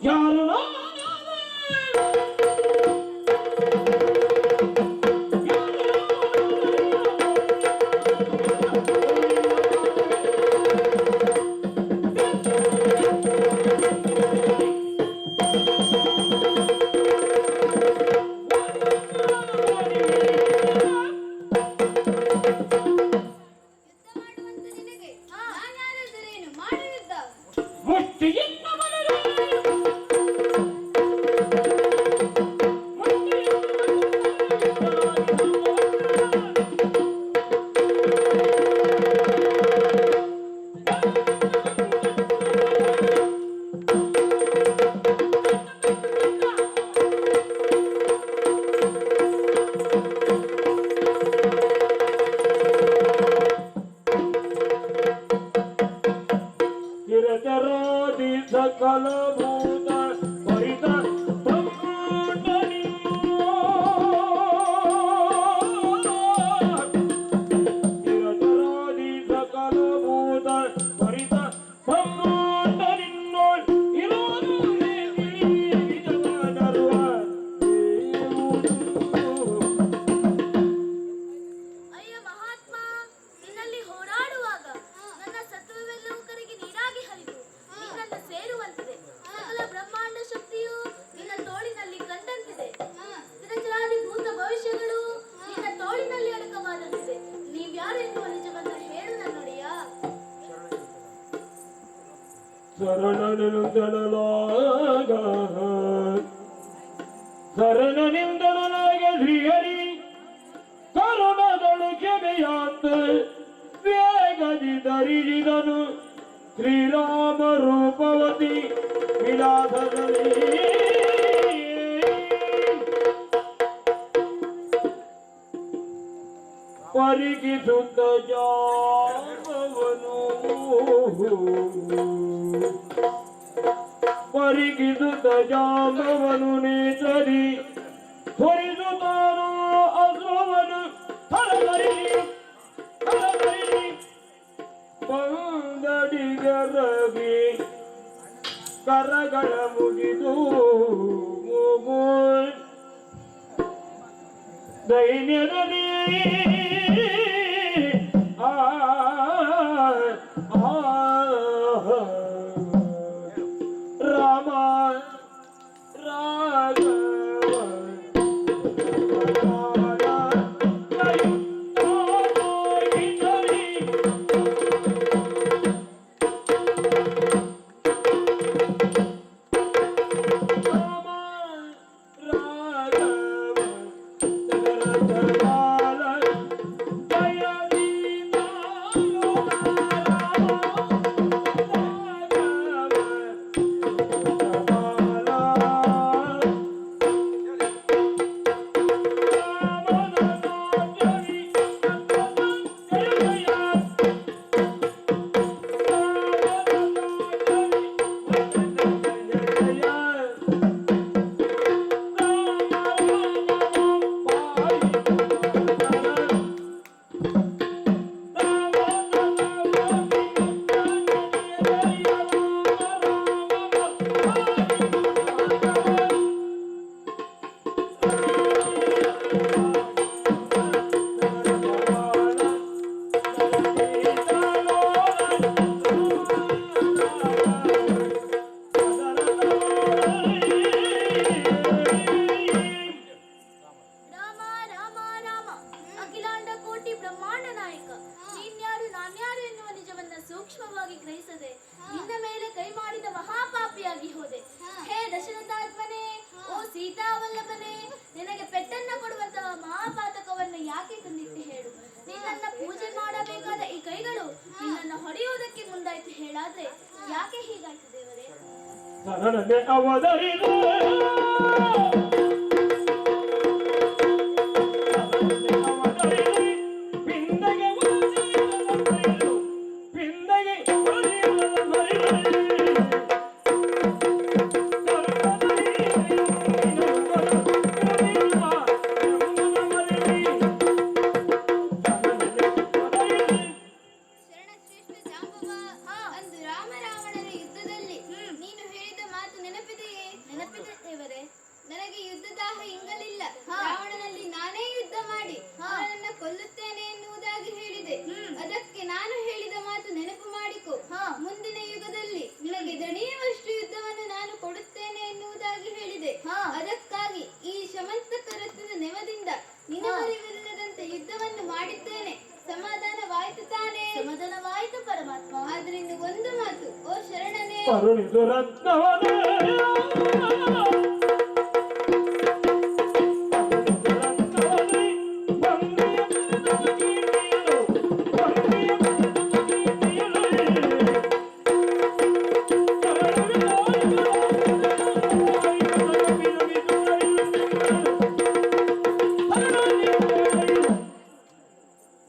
Speaker 3: ಯಾರು
Speaker 4: ಯುದ್ಧ ಮಾಡುವಂತ ನಿನಗೆ ನಾನ್ಯಾರಾದರೇನು ಮಾಡು ಯುದ್ಧ.
Speaker 3: ಮುಷ್ಟಿಯಿಂದ ಮನರು ನಿರತರಾದಿ ಸಕಲ ಭೂತ ಪರಿತ ನಿರತರಾದಿ ಸಕಲ ಭೂತ ಪರಿತ ಬ್ರಹ್ಮಾಂಡನಿನ್ನೋಳ್ ಇರೋದು ನಿಜವಾದರುವ
Speaker 1: ಅಯ್ಯ ಮಹಾತ್ಮ, ನಿನ್ನಲ್ಲಿ ಹೋರಾಡುವಾಗ ನನ್ನ ಸತ್ವವೆಲ್ಲವೂ ಕರಗಿ ನೀರಾಗಿ ಹರಿದು ನಿನ್ನನ್ನು ಸೇರುವಂತಿದೆ. ಸಕಲ ಬ್ರಹ್ಮಾಂಡ ಶಕ್ತಿಯು ನಿನ್ನ ತೋಳಿನಲ್ಲಿ ಕಂಡಂತಿದೆ. ಸ್ಥಿರಜಲಾದಿ ಭೂತ ಭವಿಷ್ಯಗಳು ನಿನ್ನ ತೋಳಿನಲ್ಲಿ ಅಡಕವಾದಂತಿದೆ. ನೀವ್ಯಾರೆನ್ನುವ ನಿಜವನ್ನ ಹೇಳು ನನ್ನೊಡೆಯ.
Speaker 3: ಶರಣನಿಂದನಾಗ ಶ್ರೀಹರಿ ಕರುಣದಳು ಕ್ಷಮೆಯಾತ ವೇಗದಿ ಧರಿಸಿದನು ಶ್ರೀರಾಮ ರೂಪವತಿ ವಿಲಾಸದಲ್ಲಿ ಪರಿಗಿಸುತ್ತ ಜಾಮವನು ಪರಿಗಿಸುತ್ತ ಜಾಮವನು ನೇತರಿ ಹೊರಿಸುತ್ತಾನು ಅಸುವನು ಹರಗರಿ ಬಂದಡಿಗರಗಿ ಕರಗಳ ಮುಗಿದು ಮೂಗು ದೈನ್ಯದಲ್ಲಿ ರಾಮ ರಾಘವ
Speaker 1: ರಾಮ ರಾಮ ರಾಮ, ಅಖಿಲಾಂಡ ಕೋಟಿ ಬ್ರಹ್ಮಾಂಡ ನಾಯಕ. ನೀನ್ಯಾರು ನಾನ್ಯಾರು ಎನ್ನುವ ನಿಜವನ್ನ ಸೂಕ್ಷ್ಮವಾಗಿ ಗ್ರಹಿಸದೆ ನಿನ್ನ ಮೇಲೆ ಕೈ ಮಾಡಿದ ಮಹಾಪಾಪಿಯಾಗಿ ಹೋದೆ. ಹೇ ದಶರಥಾತ್ಮನೇ, ಓ ಸೀತಾವಲ್ಲಭನೇ, ನಿನಗೆ ಪೆಟ್ಟನ್ನ ಕೊಡುವಂತಹ ಮಹಾಪಾತಕವನ್ನು ಯಾಕೆ ತಂದಿಟ್ಟು ಹೇಳು. ನಿನ್ನನ್ನ ಪೂಜೆ ಮಾಡಬೇಕಾದ ಈ ಕೈಗಳು ನಿನ್ನನ್ನು ಹೊಡೆಯುವುದಕ್ಕೆ ಮುಂದಾಯ್ತು ಹೇಳಾದ್ರೆ ಯಾಕೆ ಹೀಗಾಯ್ತು ದೇವರೇ?
Speaker 3: ಶರಣನೆ ಅವಧರಿದು
Speaker 4: ಶರಣಶ್ರೇಷ್ಠ ಜಾಂಬವ, ಅಂದು ರಾಮ ರಾವಣರ ಯುದ್ಧದಲ್ಲಿ ನೀನು ಹೇಳಿದ ಮಾತು ನೆನಪಿದೆಯೇ? ಬಂದಿದೆ. ಅದಕ್ಕಾಗಿ ಈ ಶಮಂತಕ ರತ್ನದ ನೆವದಿಂದ ನಿನವರಿವಿಲ್ಲದಂತೆ ಯುದ್ಧವನ್ನು ಮಾಡಿದ್ದೇನೆ. ಸಮಾಧಾನವಾಯಿತು ತಾನೇ?
Speaker 1: ಸಮಾಧಾನವಾಯಿತು ಪರಮಾತ್ಮ.
Speaker 4: ಆದ್ರಿಂದ ಒಂದು ಮಾತು, ಓ ಶರಣನೇ,
Speaker 3: ಕರುಣಿಸು ರತ್ನವನೇ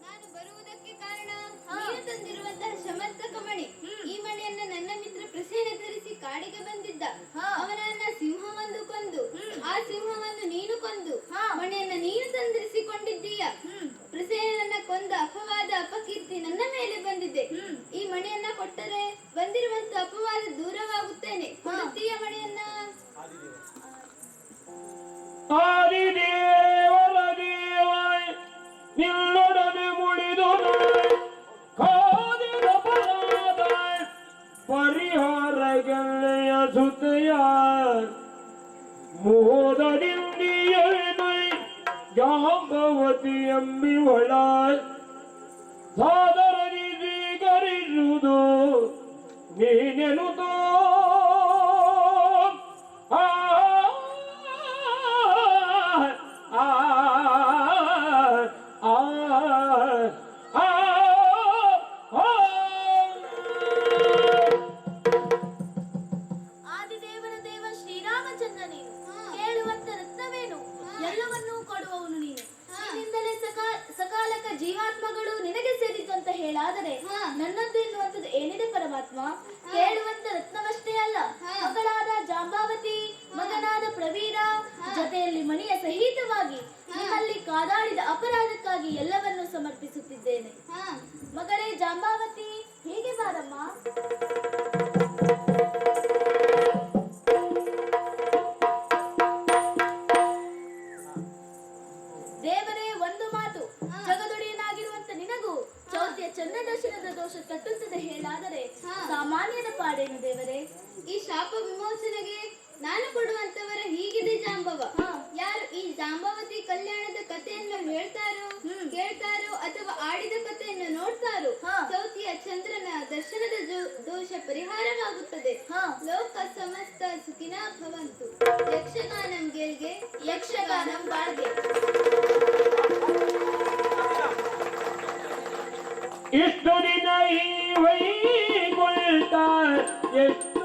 Speaker 4: ನಾನು ಬರುವುದಕ್ಕೆ ಕಾರಣ ನೀನು ತಂದಿರುವಂತಹ ಶಮಂತಕ ಮಣಿ. ಈ ಮಣಿಯನ್ನ ನನ್ನ ಮಿತ್ರ ಪ್ರಸೇನ ಧರಿಸಿ ಕಾಡಿಗೆ ಬಂದಿದ್ದ. ಅವನನ್ನ ಸಿಂಹವೊಂದು ಕೊಂದು, ಆ ಸಿಂಹವನ್ನು ನೀನು ಕೊಂದು ಮಣಿಯನ್ನ ನೀನು ತಂದಿರಿಸಿಕೊಂಡಿದ್ದೀಯ. ಪ್ರಸೇನನ್ನ ಕೊಂದ ಅಪವಾದ ಅಪಕೀರ್ತಿ ನನ್ನ ಮೇಲೆ ಬಂದಿದೆ. ಈ ಮಣಿಯನ್ನ ಕೊಟ್ಟರೆ ಬಂದಿರುವಂತ ಅಪವಾದ ದೂರವಾಗುತ್ತೇನೆ. ಕೊಡುತ್ತೀಯ ಮಣಿಯನ್ನ?
Speaker 3: ಆದಿದೇವರ ದೇವ ನಿನ್ನೊಡನೆ ಮುಳಿದು ಕಾದಿದ ಪರಾದ ಪರಿಹಾರ ಗೆಳೆಯ ಸುತೆಯ ಮೋದದಿಂದಿಯೈ ಜಾಂಬವತಿ ಎಂಬಿವಳ ಸಾದರದಿ ಸ್ವೀಕರಿಸುವುದು ನೀನೆನುತೋ
Speaker 1: ಆದಿದೇವರ ದೇವ ಶ್ರೀರಾಮಚಂದ್ರ ನೀನು, ಕೇಳುವಂತ ರತ್ನವೇನು, ಎಲ್ಲವನ್ನೂ ಕೊಡುವವನು ನೀನು. ನಿನ್ನಿಂದಲೇ ಸಕಾಲಕ ಜೀವಾತ್ಮಗಳು ನಿನಗೆ ಸೇರಿತು ಅಂತ ಹೇಳಾದರೆ ನನ್ನದ್ದು ಎನ್ನುವಂಥದ್ದು ಏನಿದೆ ಪರಮಾತ್ಮ? ಕೇಳುವಂತ ರತ್ನವಷ್ಟೇ ಅಲ್ಲ, ಮಗಳಾದ ಜಾಂಬಾವತಿ, ಮಗನಾದ ಪ್ರವೀರ, ಜೊತೆಯಲ್ಲಿ ಮಣಿಯ ಸಹಿತವಾಗಿ ನಿಮ್ಮಲ್ಲಿ ಕಾದಾಡಿದ ಅಪರಾಧಕ್ಕಾಗಿ ಎಲ್ಲವನ್ನೂ ಸಮರ್ಪಿಸುತ್ತಿದ್ದೇನೆ. ಮಗಳೇ ಜಾಂಬಾವತಿ, ಹೇಗೆ ಬಾರಮ್ಮ. ದೇವರೇ, ಒಂದು ಮಾತು, ಜಗದೊಡೆಯನಾಗಿರುವಂತ ನಿನಗೂ ಚೌತಿಯ ಚಂದ್ರ ದರ್ಶನದ ದೋಷ ತಟ್ಟುತ್ತದೆ ಹೇಳಾದರೆ ಸಾಮಾನ್ಯದ ಪಾಡೇನು ದೇವರೇ?
Speaker 4: ಈ ಶಾಪ ವಿಮೋಚನೆಗೆ ನಾನು ಕೊಡುವಂತವರ ಹೀಗಿದೆ ಜಾಂಬವ. ಯಾರು ಈ ಜಾಂಬವತಿ ಕಲ್ಯಾಣದ ಕಥೆಯನ್ನು ಹೇಳ್ತಾರೋ, ಕೇಳ್ತಾರೋ ಅಥವಾ ಆಡಿದ ಕಥೆಯನ್ನು ನೋಡ್ತಾರೋ ಚೌತಿಯ ಚಂದ್ರನ ದರ್ಶನದ ದೋಷ ಪರಿಹಾರವಾಗುತ್ತದೆ. ಲೋಕ ಸಮಸ್ತ ಸುಖಿನಾ ಭವಂತು. ಯಕ್ಷಗಾನಂ ಗೆಲ್ಗೆ, ಯಕ್ಷಗಾನಂ ಬಾಳ್ಗೆ.
Speaker 3: ಇಷ್ಟು ದಿನ ಈ ವೈಕುಂಠ ಎಷ್ಟು